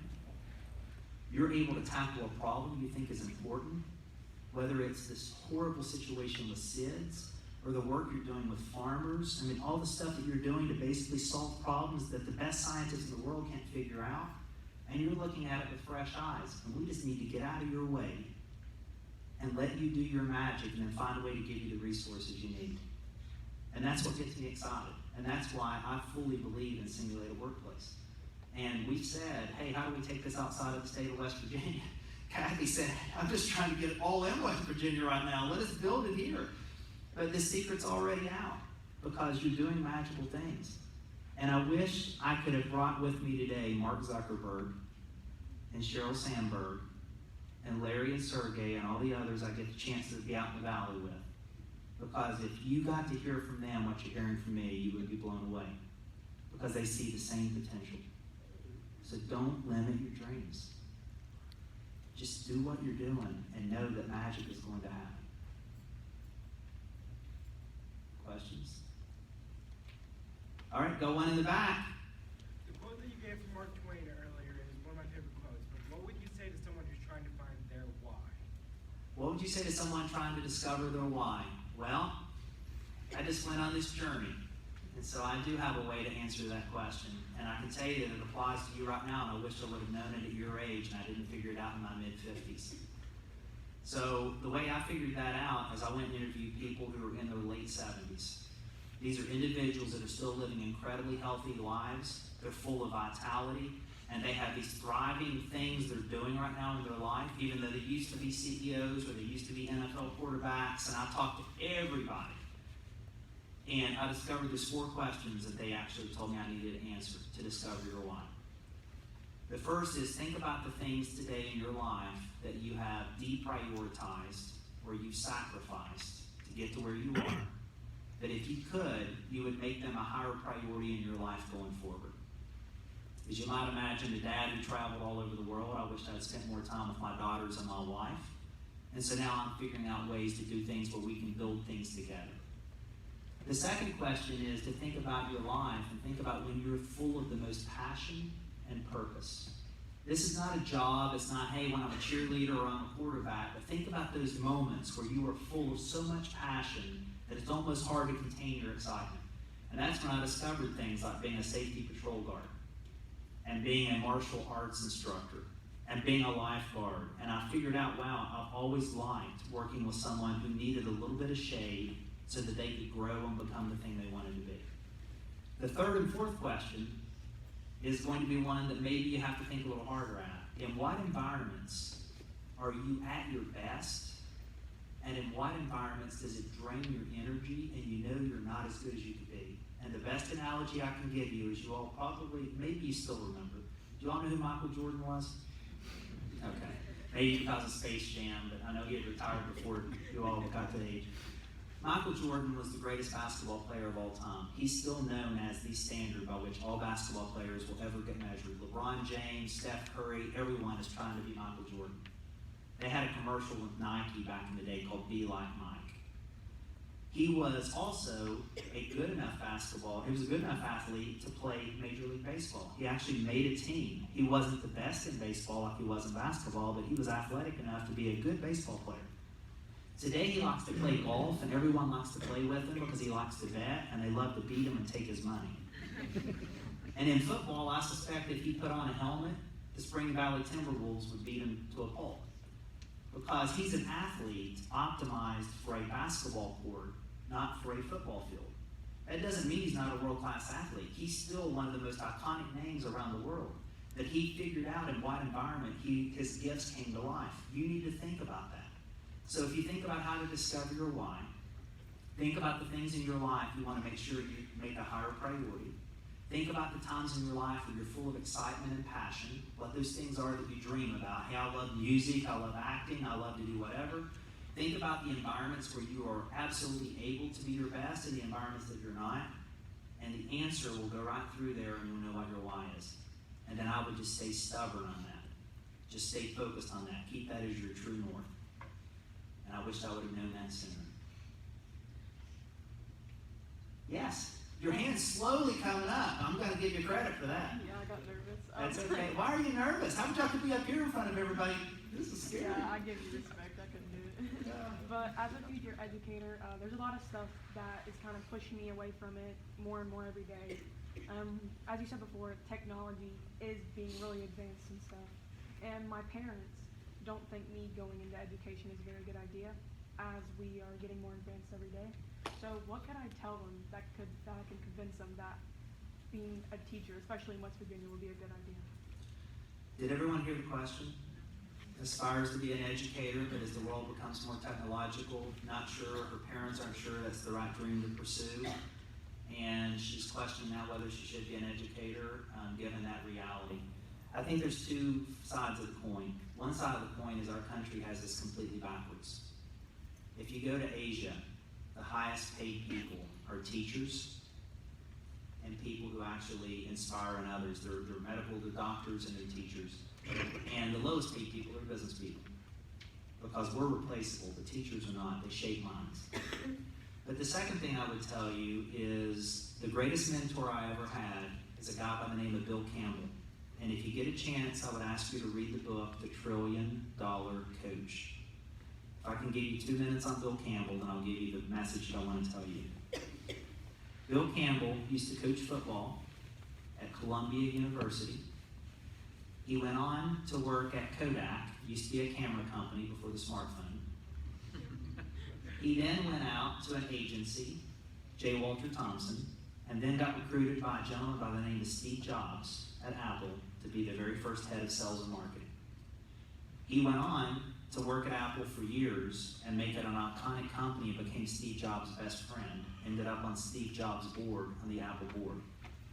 You're able to tackle a problem you think is important, whether it's this horrible situation with SIDS, or the work you're doing with farmers. I mean, all the stuff that you're doing to basically solve problems that the best scientists in the world can't figure out, and you're looking at it with fresh eyes. And we just need to get out of your way and let you do your magic, and then find a way to give you the resources you need. And that's what gets me excited. And that's why I fully believe in simulated workplace. And we said, hey, how do we take this outside of the state of West Virginia? Kathy said, I'm just trying to get it all in West Virginia right now. Let us build it here. But the secret's already out, because you're doing magical things. And I wish I could have brought with me today Mark Zuckerberg and Sheryl Sandberg and Larry and Sergey and all the others I get the chance to be out in the valley with. Because if you got to hear from them what you're hearing from me, you would be blown away. Because they see the same potential. So don't limit your dreams. Just do what you're doing and know that magic is going to happen. Questions? All right, go one in the back. The quote that you gave from Mark Twain earlier is one of my favorite quotes, but what would you say to someone who's trying to find their why? What would you say to someone trying to discover their why? Well, I just went on this journey, and so I do have a way to answer that question. And I can tell you that it applies to you right now, and I wish I would have known it at your age, and I didn't figure it out in my mid-50s. So the way I figured that out is I went and interviewed people who were in their late 70s. These are individuals that are still living incredibly healthy lives. They're full of vitality, and they have these thriving things they're doing right now in their life, even though they used to be CEOs or they used to be NFL quarterbacks. And I talked to everybody. And I discovered there's 4 questions that they actually told me I needed to answer to discover your why. The first is, think about the things today in your life that you have deprioritized or you've sacrificed to get to where you are. That if you could, you would make them a higher priority in your life going forward. As you might imagine, a dad who traveled all over the world, I wish I'd spent more time with my daughters and my wife. And so now I'm figuring out ways to do things where we can build things together. The second question is to think about your life and think about when you're full of the most passion and purpose. This is not a job. It's not, hey, when I'm a cheerleader or I'm a quarterback. But think about those moments where you are full of so much passion that it's almost hard to contain your excitement. And that's when I discovered things like being a safety patrol guard and being a martial arts instructor and being a lifeguard. And I figured out, wow, I've always liked working with someone who needed a little bit of shade so that they could grow and become the thing they wanted to be. The third and fourth question is going to be one that maybe you have to think a little harder at. In what environments are you at your best? And in what environments does it drain your energy and you know you're not as good as you could be? And the best analogy I can give you is you all probably, maybe you still remember. Do you all know who Michael Jordan was? Okay. Maybe because of Space Jam, but I know he had retired before you all got to age. Michael Jordan was the greatest basketball player of all time. He's still known as the standard by which all basketball players will ever get measured. LeBron James, Steph Curry, everyone is trying to be Michael Jordan. They had a commercial with Nike back in the day called Be Like Mike. He was also a good enough athlete to play Major League Baseball. He actually made a team. He wasn't the best in baseball like he was in basketball, but he was athletic enough to be a good baseball player. Today he likes to play golf, and everyone likes to play with him because he likes to bet, and they love to beat him and take his money. And in football, I suspect if he put on a helmet, the Spring Valley Timberwolves would beat him to a pulp. Because he's an athlete optimized for a basketball court, not for a football field. That doesn't mean he's not a world-class athlete. He's still one of the most iconic names around the world. That he figured out in what environment his gifts came to life. You need to think about that. So if you think about how to discover your why, think about the things in your life you want to make sure you make a higher priority. Think about the times in your life where you're full of excitement and passion, what those things are that you dream about. Hey, I love music, I love acting, I love to do whatever. Think about the environments where you are absolutely able to be your best and the environments that you're not. And the answer will go right through there and you'll know what your why is. And then I would just stay stubborn on that. Just stay focused on that. Keep that as your true north. And I wish I would have known that sooner. Yes. Your hand's slowly coming up. I'm going to give you credit for that. Yeah, I got nervous. That's okay. Why are you nervous? How would you have to be up here in front of everybody? This is scary. Yeah, I give you respect. I couldn't do it. But as a future educator, there's a lot of stuff that is kind of pushing me away from it more and more every day. As you said before, technology is being really advanced and stuff. And my parents don't think me going into education is a very good idea, as we are getting more advanced every day. So what could I tell them that I can convince them that being a teacher, especially in West Virginia, would be a good idea? Did everyone hear the question? Aspires to be an educator, but as the world becomes more technological, not sure, her parents aren't sure that's the right dream to pursue, and she's questioning now whether she should be an educator, given that reality. I think there's two sides of the coin. One side of the coin is our country has this completely backwards. If you go to Asia, the highest paid people are teachers and people who actually inspire in others. They're medical, they're doctors, and they're teachers. And the lowest paid people are business people. Because we're replaceable, the teachers are not, they shape minds. But the second thing I would tell you is the greatest mentor I ever had is a guy by the name of Bill Campbell. And if you get a chance, I would ask you to read the book, The $1 Trillion Coach. If I can give you 2 minutes on Bill Campbell, then I'll give you the message that I want to tell you. Bill Campbell used to coach football at Columbia University. He went on to work at Kodak, used to be a camera company before the smartphone. He then went out to an agency, J. Walter Thompson, and then got recruited by a gentleman by the name of Steve Jobs at Apple to be the very first head of sales and marketing. He went on to work at Apple for years and make it an iconic company and became Steve Jobs' best friend. Ended up on Steve Jobs' board, on the Apple board.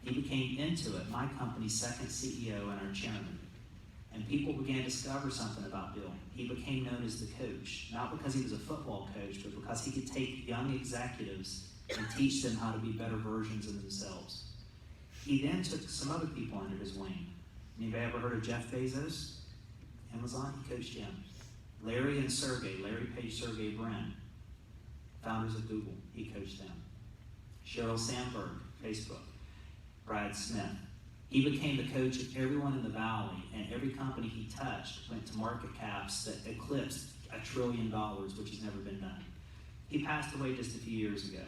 He became Intuit, my company's second CEO and our chairman. And people began to discover something about Bill. He became known as the coach, not because he was a football coach, but because he could take young executives and teach them how to be better versions of themselves. He then took some other people under his wing. Anybody ever heard of Jeff Bezos? Amazon, he coached him. Larry and Sergey, Larry Page, Sergey Brin, founders of Google, he coached them. Sheryl Sandberg, Facebook. Brad Smith. He became the coach of everyone in the Valley, and every company he touched went to market caps that eclipsed $1 trillion, which has never been done. He passed away just a few years ago.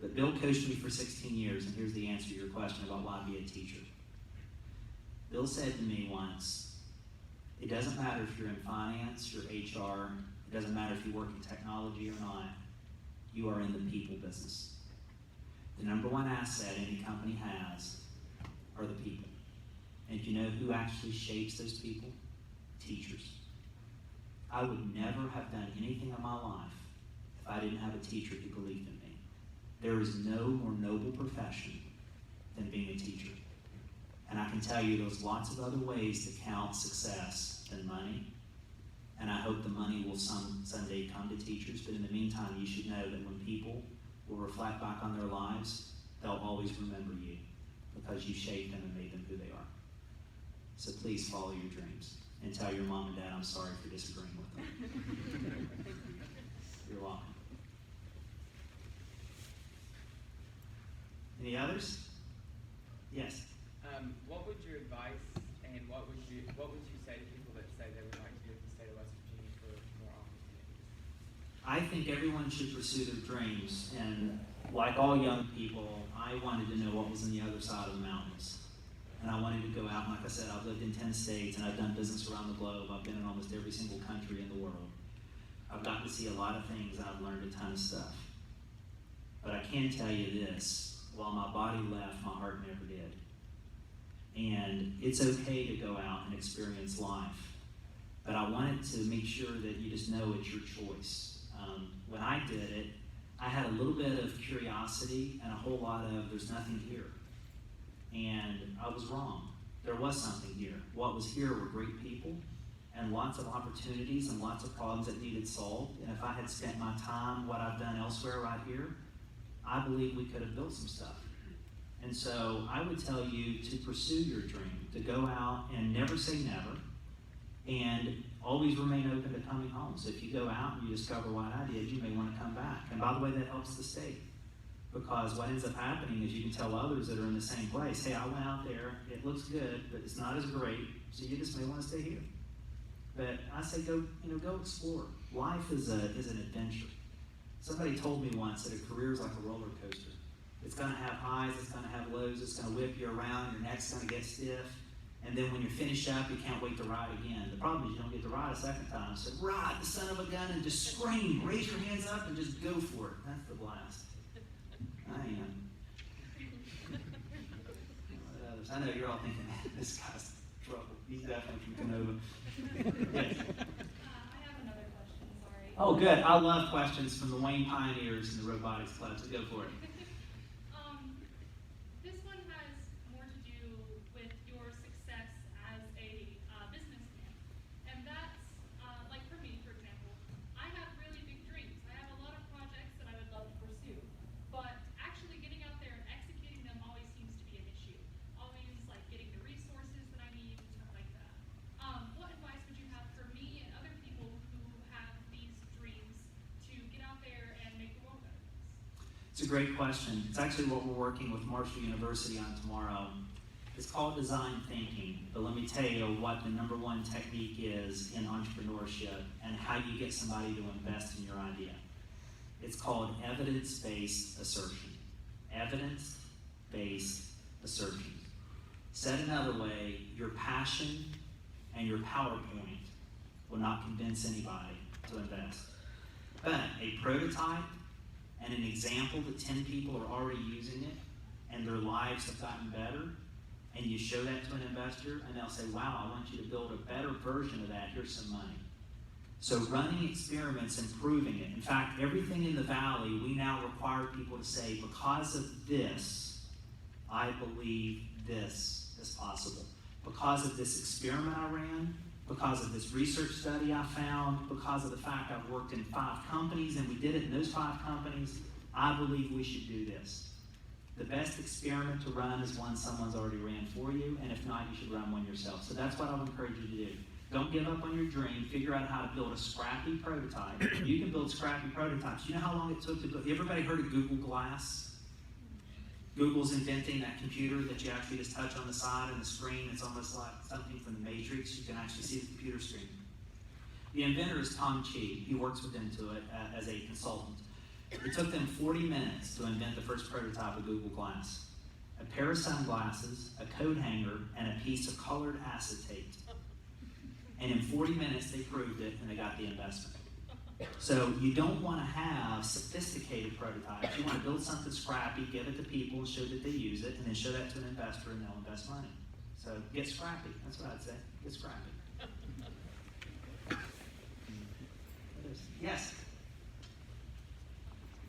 But Bill coached me for 16 years, and here's the answer to your question about why be a teacher. Bill said to me once, it doesn't matter if you're in finance, you're HR, it doesn't matter if you work in technology or not, you are in the people business. The number one asset any company has are the people. And do you know who actually shapes those people? Teachers. I would never have done anything in my life if I didn't have a teacher who believed in me. There is no more noble profession than being a teacher. And I can tell you there's lots of other ways to count success than money. And I hope the money will someday come to teachers. But in the meantime, you should know that when people will reflect back on their lives, they'll always remember you because you shaped them and made them who they are. So please follow your dreams and tell your mom and dad I'm sorry for disagreeing with them. You're welcome. Any others? Yes. What would your advice and what would you say to people that say they would like to live in the state of West Virginia for more opportunities? I think everyone should pursue their dreams, and like all young people, I wanted to know what was on the other side of the mountains. And I wanted to go out, and like I said, I've lived in 10 states, and I've done business around the globe. I've been in almost every single country in the world. I've gotten to see a lot of things, and I've learned a ton of stuff. But I can tell you this, while my body left, my heart never did. And it's okay to go out and experience life, but I wanted to make sure that you just know it's your choice. When I did it, I had a little bit of curiosity and a whole lot of there's nothing here. And I was wrong. There was something here. What was here were great people and lots of opportunities and lots of problems that needed solved. And if I had spent my time, what I've done elsewhere right here, I believe we could have built some stuff. And so I would tell you to pursue your dream, to go out and never say never, and always remain open to coming home. So if you go out and you discover what I did, you may want to come back. And by the way, that helps the state. Because what ends up happening is you can tell others that are in the same place, hey, I went out there, it looks good, but it's not as great, so you just may want to stay here. But I say go explore. Life is an adventure. Somebody told me once that a career is like a roller coaster. It's going to have highs, it's going to have lows, it's going to whip you around, your neck's going to get stiff. And then when you're finished up, you can't wait to ride again. The problem is you don't get to ride a second time. So ride the son of a gun and just scream, raise your hands up and just go for it. That's the blast. I am. What others? I know you're all thinking, man, this guy's trouble. He's definitely from Canova. Yes. I have another question, sorry. Oh, good. I love questions from the Wayne Pioneers and the Robotics Club, so go for it. This one has more to do with your success as a businessman. And that's, like for me, for example, I have really big dreams. I have a lot of projects that I would love to pursue. But actually getting out there and executing them always seems to be an issue. Always like getting the resources that I need and stuff like that. What advice would you have for me and other people who have these dreams to get out there and make the world better? It's a great question. It's actually what we're working with Marshall University on tomorrow. It's called design thinking, but let me tell you what the number one technique is in entrepreneurship and how you get somebody to invest in your idea. It's called evidence-based assertion. Evidence-based assertion. Said another way, your passion and your PowerPoint will not convince anybody to invest. But a prototype and an example that 10 people are already using it and their lives have gotten better, and you show that to an investor and they'll say, wow, I want you to build a better version of that, here's some money. So running experiments and proving it. In fact, everything in the Valley, we now require people to say, because of this, I believe this is possible. Because of this experiment I ran, because of this research study I found, because of the fact I've worked in 5 companies and we did it in those 5 companies, I believe we should do this. The best experiment to run is one someone's already ran for you, and if not, you should run one yourself. So that's what I would encourage you to do. Don't give up on your dream. Figure out how to build a scrappy prototype. You can build scrappy prototypes. You know how long it took to build? Everybody heard of Google Glass? Google's inventing that computer that you actually just touch on the side and the screen. It's almost like something from the Matrix. You can actually see the computer screen. The inventor is Tom Chi. He works with Intuit as a consultant. It took them 40 minutes to invent the first prototype of Google Glass. A pair of sunglasses, a coat hanger, and a piece of colored acetate. And in 40 minutes, they proved it, and they got the investment. So you don't want to have sophisticated prototypes. You want to build something scrappy, give it to people, and show that they use it, and then show that to an investor, and they'll invest money. So get scrappy. That's what I'd say. Get scrappy. Yes?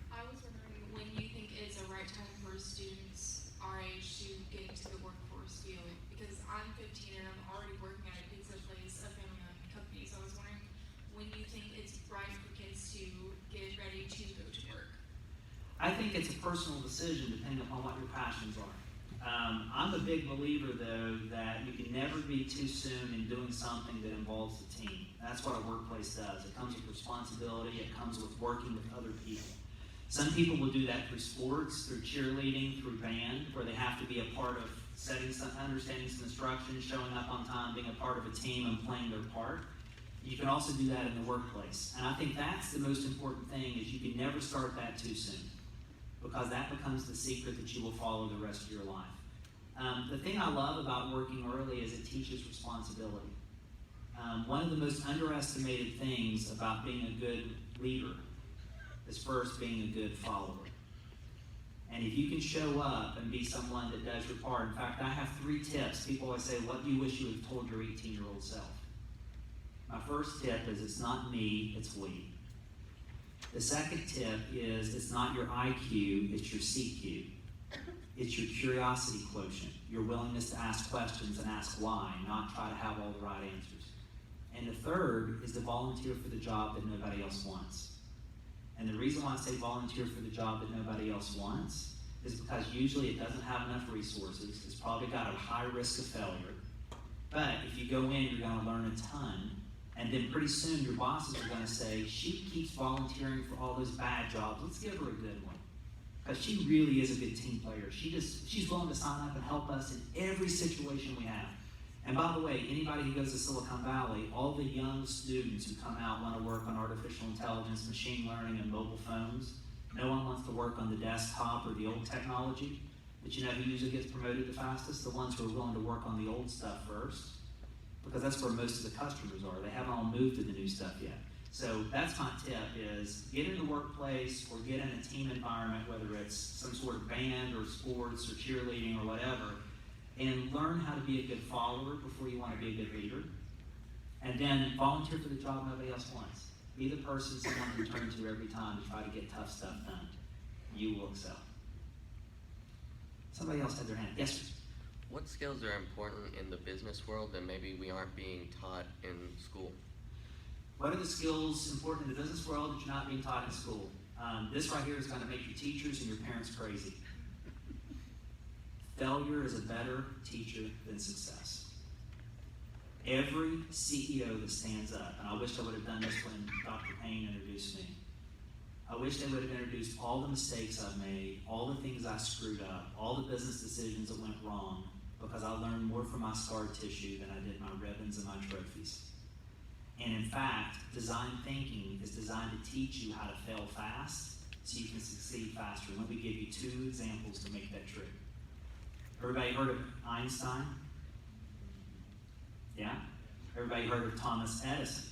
I was wondering when you think is a right time for students our age to get into the workforce field, because I'm 15 and I'm already working at a pizza place, a family-owned company, so I was wondering when you think it's right for kids to get ready to go to work. I think it's a personal decision depending upon what your passions are. I'm a big believer, though, that you can never be too soon in doing something that involves the team. That's what a workplace does. It comes with responsibility. It comes with working with other people. Some people will do that through sports, through cheerleading, through band, where they have to be a part of understanding some instructions, showing up on time, being a part of a team, and playing their part. You can also do that in the workplace. And I think that's the most important thing, is you can never start that too soon, because that becomes the secret that you will follow the rest of your life. The thing I love about working early is it teaches responsibility. One of the most underestimated things about being a good leader is first being a good follower. And if you can show up and be someone that does your part, in fact, I have 3 tips. People always say, what do you wish you had told your 18-year-old self? My first tip is it's not me, it's we. The second tip is it's not your IQ, it's your CQ. It's your curiosity quotient, your willingness to ask questions and ask why, not try to have all the right answers. And the third is to volunteer for the job that nobody else wants. And the reason why I say volunteer for the job that nobody else wants is because usually it doesn't have enough resources, it's probably got a high risk of failure. But if you go in, you're gonna learn a ton, and then pretty soon your bosses are gonna say, she keeps volunteering for all those bad jobs, let's give her a good one. Because she really is a good team player. She's willing to sign up and help us in every situation we have. And by the way, anybody who goes to Silicon Valley, all the young students who come out want to work on artificial intelligence, machine learning, and mobile phones. No one wants to work on the desktop or the old technology. But you know who usually gets promoted the fastest? The ones who are willing to work on the old stuff first. Because that's where most of the customers are. They haven't all moved to the new stuff yet. So that's my tip is get in the workplace or get in a team environment, whether it's some sort of band or sports or cheerleading or whatever, and learn how to be a good follower before you want to be a good leader. And then volunteer for the job nobody else wants. Be the person someone can turn to every time to try to get tough stuff done. You will excel. Somebody else had their hand. Yes, sir. What skills are important in the business world that maybe we aren't being taught in school? What are the skills important in the business world that you're not being taught in school? This right here is going to make your teachers and your parents crazy. Failure is a better teacher than success. Every CEO that stands up, and I wish I would have done this when Dr. Payne introduced me. I wish they would have introduced all the mistakes I've made, all the things I screwed up, all the business decisions that went wrong, because I learned more from my scar tissue than I did my ribbons and my trophies. And in fact, design thinking is designed to teach you how to fail fast so you can succeed faster. Let me give you 2 examples to make that true. Everybody heard of Einstein? Yeah? Everybody heard of Thomas Edison?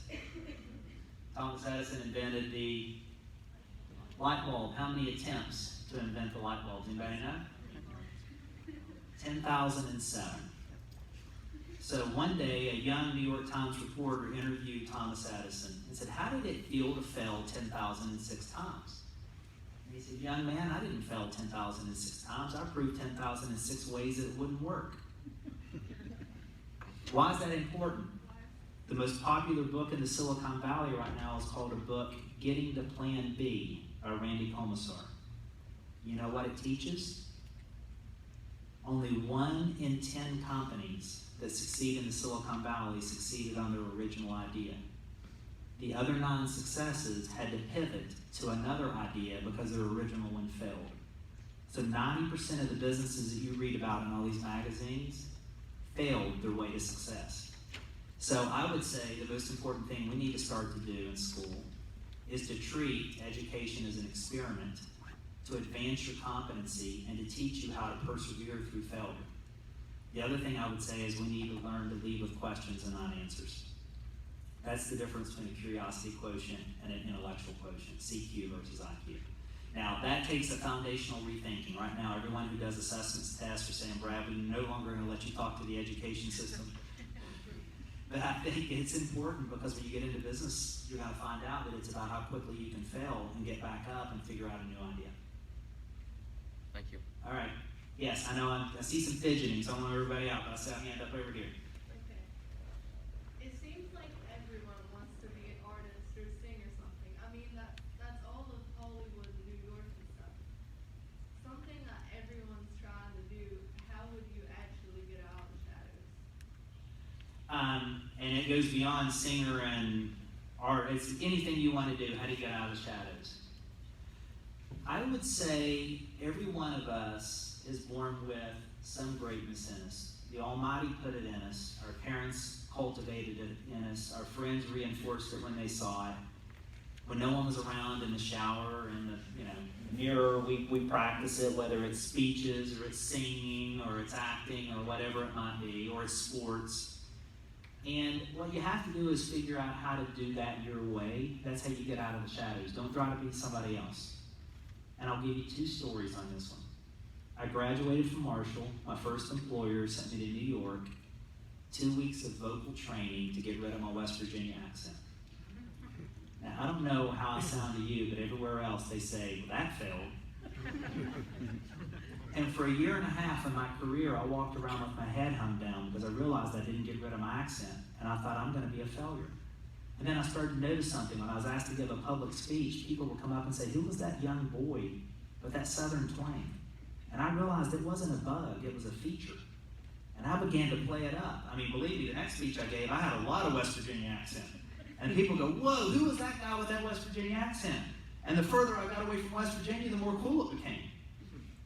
Thomas Edison invented the light bulb. How many attempts to invent the light bulb? Anybody know? 10,007. So one day, a young New York Times reporter interviewed Thomas Edison and said, how did it feel to fail 10,006 times? And he said, young man, I didn't fail 10,006 times. I proved 10,006 ways that it wouldn't work. Why is that important? The most popular book in the Silicon Valley right now is called a book, Getting to Plan B, by Randy Komisar. You know what it teaches? Only 1 in 10 companies that succeed in the Silicon Valley succeeded on their original idea. The other 9 successes had to pivot to another idea because their original one failed. So 90% of the businesses that you read about in all these magazines failed their way to success. So I would say the most important thing we need to start to do in school is to treat education as an experiment to advance your competency and to teach you how to persevere through failure. The other thing I would say is we need to learn to lead with questions and not answers. That's the difference between a curiosity quotient and an intellectual quotient, CQ versus IQ. Now, that takes a foundational rethinking. Right now, everyone who does assessments, tests, are saying, Brad, we're no longer going to let you talk to the education system. But I think it's important because when you get into business, you're going to find out that it's about how quickly you can fail and get back up and figure out a new idea. Thank you. All right. Yes, I know I see some fidgeting, so I want everybody out, but I see a hand up over here. Okay. It seems like everyone wants to be an artist or sing or something. I mean, that's all of Hollywood, New York and stuff. Something that everyone's trying to do, how would you actually get out of the shadows? And it goes beyond singer and art. It's anything you want to do. How do you get out of the shadows? I would say every one of us is born with some greatness in us. The Almighty put it in us. Our parents cultivated it in us. Our friends reinforced it when they saw it. When no one was around, in the shower, in the mirror, we practice it, whether it's speeches or it's singing or it's acting or whatever it might be, or it's sports. And what you have to do is figure out how to do that your way. That's how you get out of the shadows. Don't try to be somebody else. And I'll give you 2 stories on this one. I graduated from Marshall. My first employer sent me to New York 2 weeks of vocal training to get rid of my West Virginia accent. Now, I don't know how I sound to you, but everywhere else they say, well, that failed. And for a year and a half in my career, I walked around with my head hung down because I realized I didn't get rid of my accent, and I thought I'm going to be a failure. And then I started to notice something. When I was asked to give a public speech, people would come up and say, who was that young boy with that southern twang? And I realized it wasn't a bug, it was a feature. And I began to play it up. I mean, believe me, the next speech I gave, I had a lot of West Virginia accent. And people go, whoa, who was that guy with that West Virginia accent? And the further I got away from West Virginia, the more cool it became.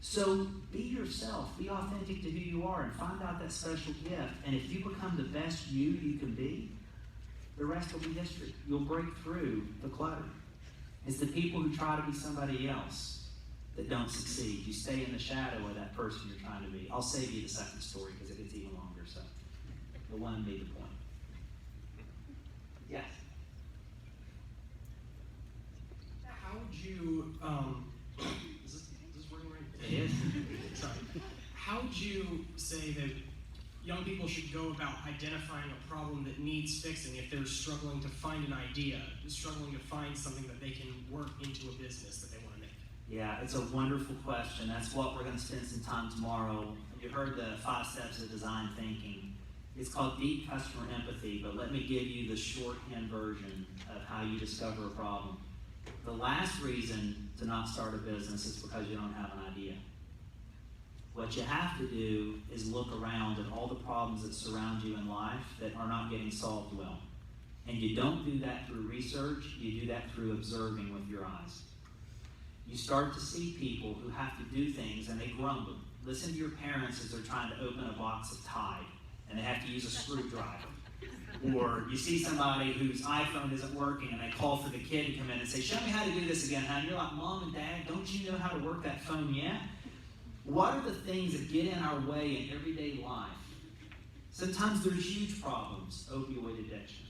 So be yourself, be authentic to who you are, and find out that special gift. And if you become the best you can be, the rest will be history. You'll break through the clutter. It's the people who try to be somebody else that don't succeed. You stay in the shadow of that person you're trying to be. I'll save you the second story because it gets even longer, so the one made the point. Yes? How would you, is this working right? It is. Sorry. How would you say that young people should go about identifying a problem that needs fixing if they're struggling to find an idea, struggling to find something that they can work into a business that they want to make? Yeah, it's a wonderful question. That's what we're going to spend some time tomorrow. You heard the 5 steps of design thinking. It's called deep customer empathy, but let me give you the shorthand version of how you discover a problem. The last reason to not start a business is because you don't have an idea. What you have to do is look around at all the problems that surround you in life that are not getting solved well. And you don't do that through research, you do that through observing with your eyes. You start to see people who have to do things and they grumble. Listen to your parents as they're trying to open a box of Tide and they have to use a screwdriver. Or you see somebody whose iPhone isn't working and they call for the kid to come in and say, show me how to do this again, huh? And you're like, Mom and Dad, don't you know how to work that phone yet? What are the things that get in our way in everyday life? Sometimes there's huge problems, opioid addiction,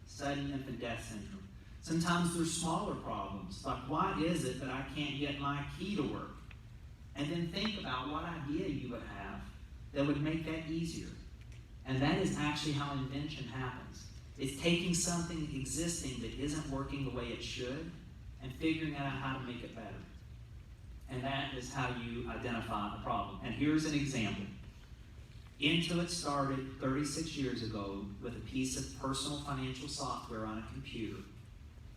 sudden infant death syndrome. Sometimes there's smaller problems, like why is it that I can't get my key to work? And then think about what idea you would have that would make that easier. And that is actually how invention happens. It's taking something existing that isn't working the way it should and figuring out how to make it better. And that is how you identify a problem. And here's an example. Intuit started 36 years ago with a piece of personal financial software on a computer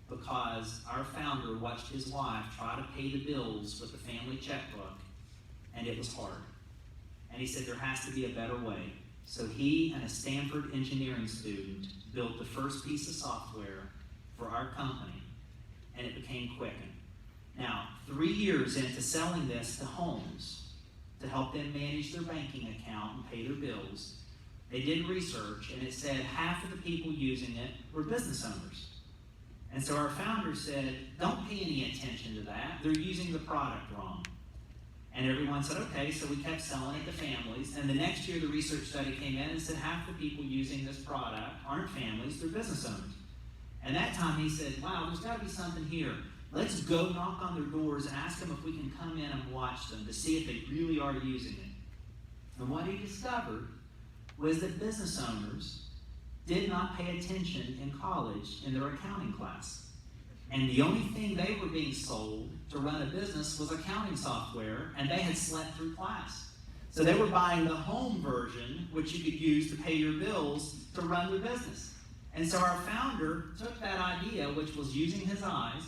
because our founder watched his wife try to pay the bills with the family checkbook, and it was hard. And he said there has to be a better way. So he and a Stanford engineering student built the first piece of software for our company, and it became Quicken. Now, 3 years into selling this to homes to help them manage their banking account and pay their bills, they did research, and it said half of the people using it were business owners. And so our founder said, don't pay any attention to that. They're using the product wrong. And everyone said, okay, so we kept selling it to families. And the next year, the research study came in and said half the people using this product aren't families, they're business owners. And that time he said, wow, there's got to be something here. Let's go knock on their doors and ask them if we can come in and watch them to see if they really are using it. And what he discovered was that business owners did not pay attention in college in their accounting class. And the only thing they were being sold to run a business was accounting software, and they had slept through class. So they were buying the home version, which you could use to pay your bills to run their business. And so our founder took that idea, which was using his eyes,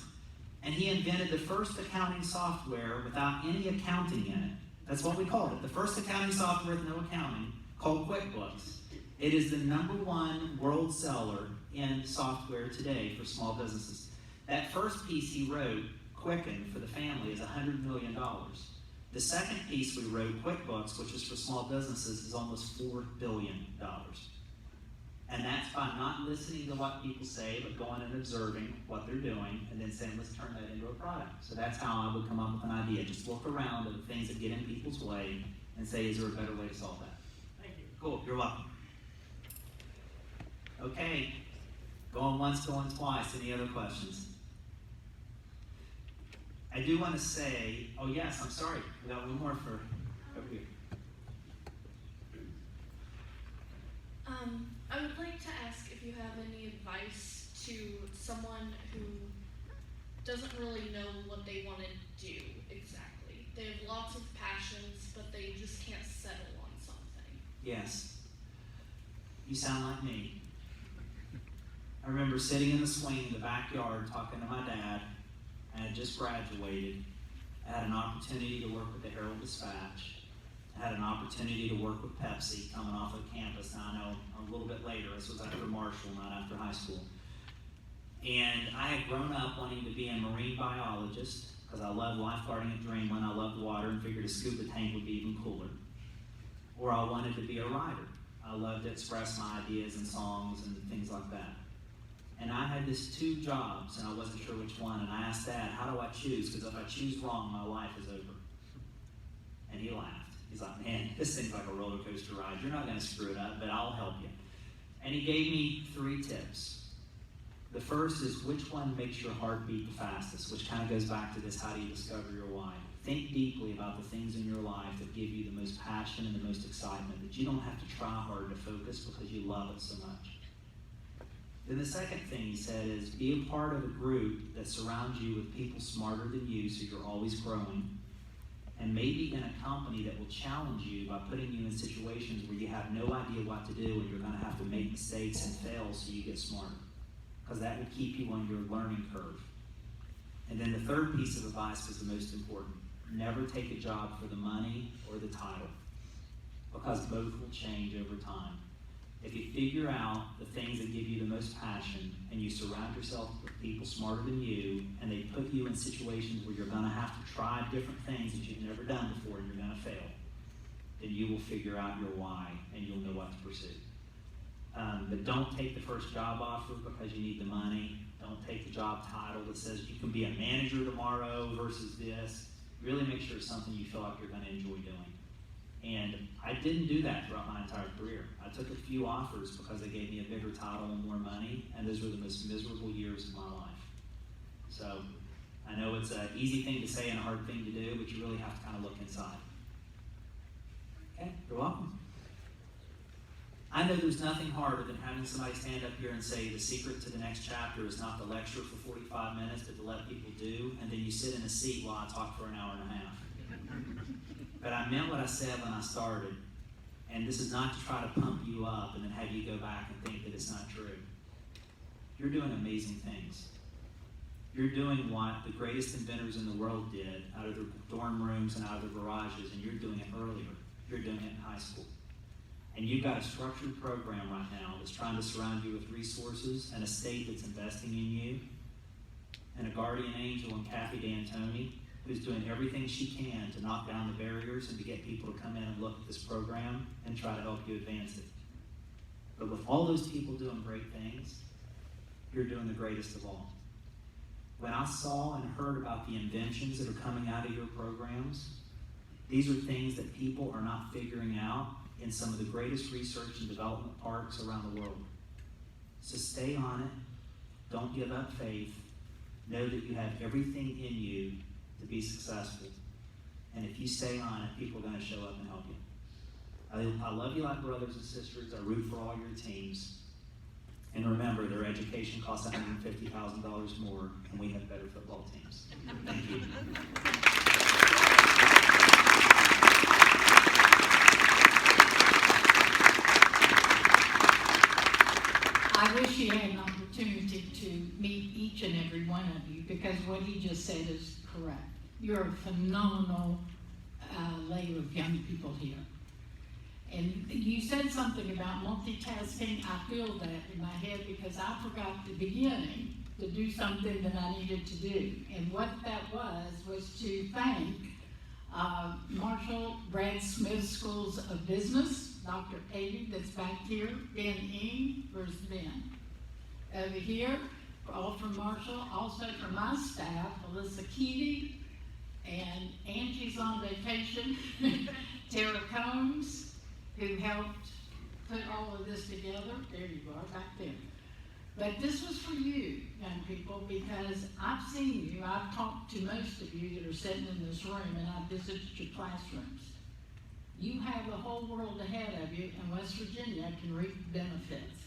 and he invented the first accounting software without any accounting in it. That's what we called it. The first accounting software with no accounting, called QuickBooks. It is the #1 world seller in software today for small businesses. That first piece he wrote, Quicken, for the family, is $100 million. The second piece we wrote, QuickBooks, which is for small businesses, is almost $4 billion. And that's by not listening to what people say, but going and observing what they're doing, and then saying, let's turn that into a product. So that's how I would come up with an idea. Just look around at the things that get in people's way and say, is there a better way to solve that? Thank you. Cool, you're welcome. Okay, going once, going twice. Any other questions? I do want to say, oh yes, I'm sorry. We got one more for over here. I would like to ask if you have any advice to someone who doesn't really know what they want to do exactly. They have lots of passions, but they just can't settle on something. Yes. You sound like me. I remember sitting in the swing in the backyard talking to my dad. I had just graduated. I had an opportunity to work with the Herald-Dispatch. I had an opportunity to work with Pepsi coming off of campus. Now I know a little bit later, this was after Marshall, not after high school. And I had grown up wanting to be a marine biologist because I loved lifeguarding at Dreamland. I loved water and figured a scuba tank would be even cooler. Or I wanted to be a writer. I loved to express my ideas in songs and things like that. And I had these two jobs, and I wasn't sure which one. And I asked Dad, how do I choose? Because if I choose wrong, my life is over. And he laughed. He's like, man, this thing's like a roller coaster ride. You're not going to screw it up, but I'll help you. And he gave me 3 tips. The first is which one makes your heart beat the fastest, which kind of goes back to this, how do you discover your why? Think deeply about the things in your life that give you the most passion and the most excitement, that you don't have to try hard to focus because you love it so much. Then the second thing he said is be a part of a group that surrounds you with people smarter than you so you're always growing, and maybe in a company that will challenge you by putting you in situations where you have no idea what to do and you're going to have to make mistakes and fail so you get smarter, because that will keep you on your learning curve. And then the third piece of advice was the most important. Never take a job for the money or the title, because both will change over time. If you figure out the things that give you the most passion and you surround yourself with people smarter than you, and they put you in situations where you're going to have to try different things that you've never done before and you're going to fail, then you will figure out your why and you'll know what to pursue. But don't take the first job offer because you need the money. Don't take the job title that says you can be a manager tomorrow versus this. Really make sure it's something you feel like you're going to enjoy doing. And I didn't do that throughout my entire career. I took a few offers because they gave me a bigger title and more money, and those were the most miserable years of my life. So I know it's an easy thing to say and a hard thing to do, but you really have to kind of look inside. Okay, you're welcome. I know there's nothing harder than having somebody stand up here and say the secret to the next chapter is not to lecture for 45 minutes, but to let people do, and then you sit in a seat while I talk for an hour and a half. But I meant what I said when I started, and this is not to try to pump you up and then have you go back and think that it's not true. You're doing amazing things. You're doing what the greatest inventors in the world did out of their dorm rooms and out of their garages, and you're doing it earlier. You're doing it in high school. And you've got a structured program right now that's trying to surround you with resources, and a state that's investing in you, and a guardian angel in Kathy D'Antoni, who's doing everything she can to knock down the barriers and to get people to come in and look at this program and try to help you advance it. But with all those people doing great things, you're doing the greatest of all. When I saw and heard about the inventions that are coming out of your programs, these are things that people are not figuring out in some of the greatest research and development parks around the world. So stay on it. Don't give up faith. Know that you have everything in you to be successful. And if you stay on it, people are going to show up and help you. I love you like brothers and sisters. I root for all your teams. And remember, their education costs $150,000 more, and we have better football teams. Thank you. I wish you had an opportunity to meet each and every one of you, because what he just said is correct. You're a phenomenal layer of young people here. And you said something about multitasking. I feel that in my head because I forgot at the beginning to do something that I needed to do. And what that was to thank Marshall Brad Smith Schools of Business, Dr. Amy that's back here, Ben Ing, where's Ben? Over here, all from Marshall, also from my staff, Melissa Keating, and Angie's on vacation, Tara Combs, who helped put all of this together. There you are, back there. But this was for you, young people, because I've seen you. I've talked to most of you that are sitting in this room, and I've visited your classrooms. You have the whole world ahead of you, and West Virginia can reap benefits.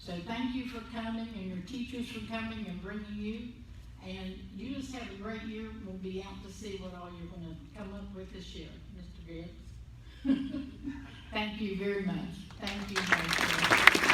So thank you for coming, and your teachers for coming and bringing you. And you just have a great year. We'll be out to see what all you're gonna come up with this year, Mr. Gibbs. Thank you very much. Thank you.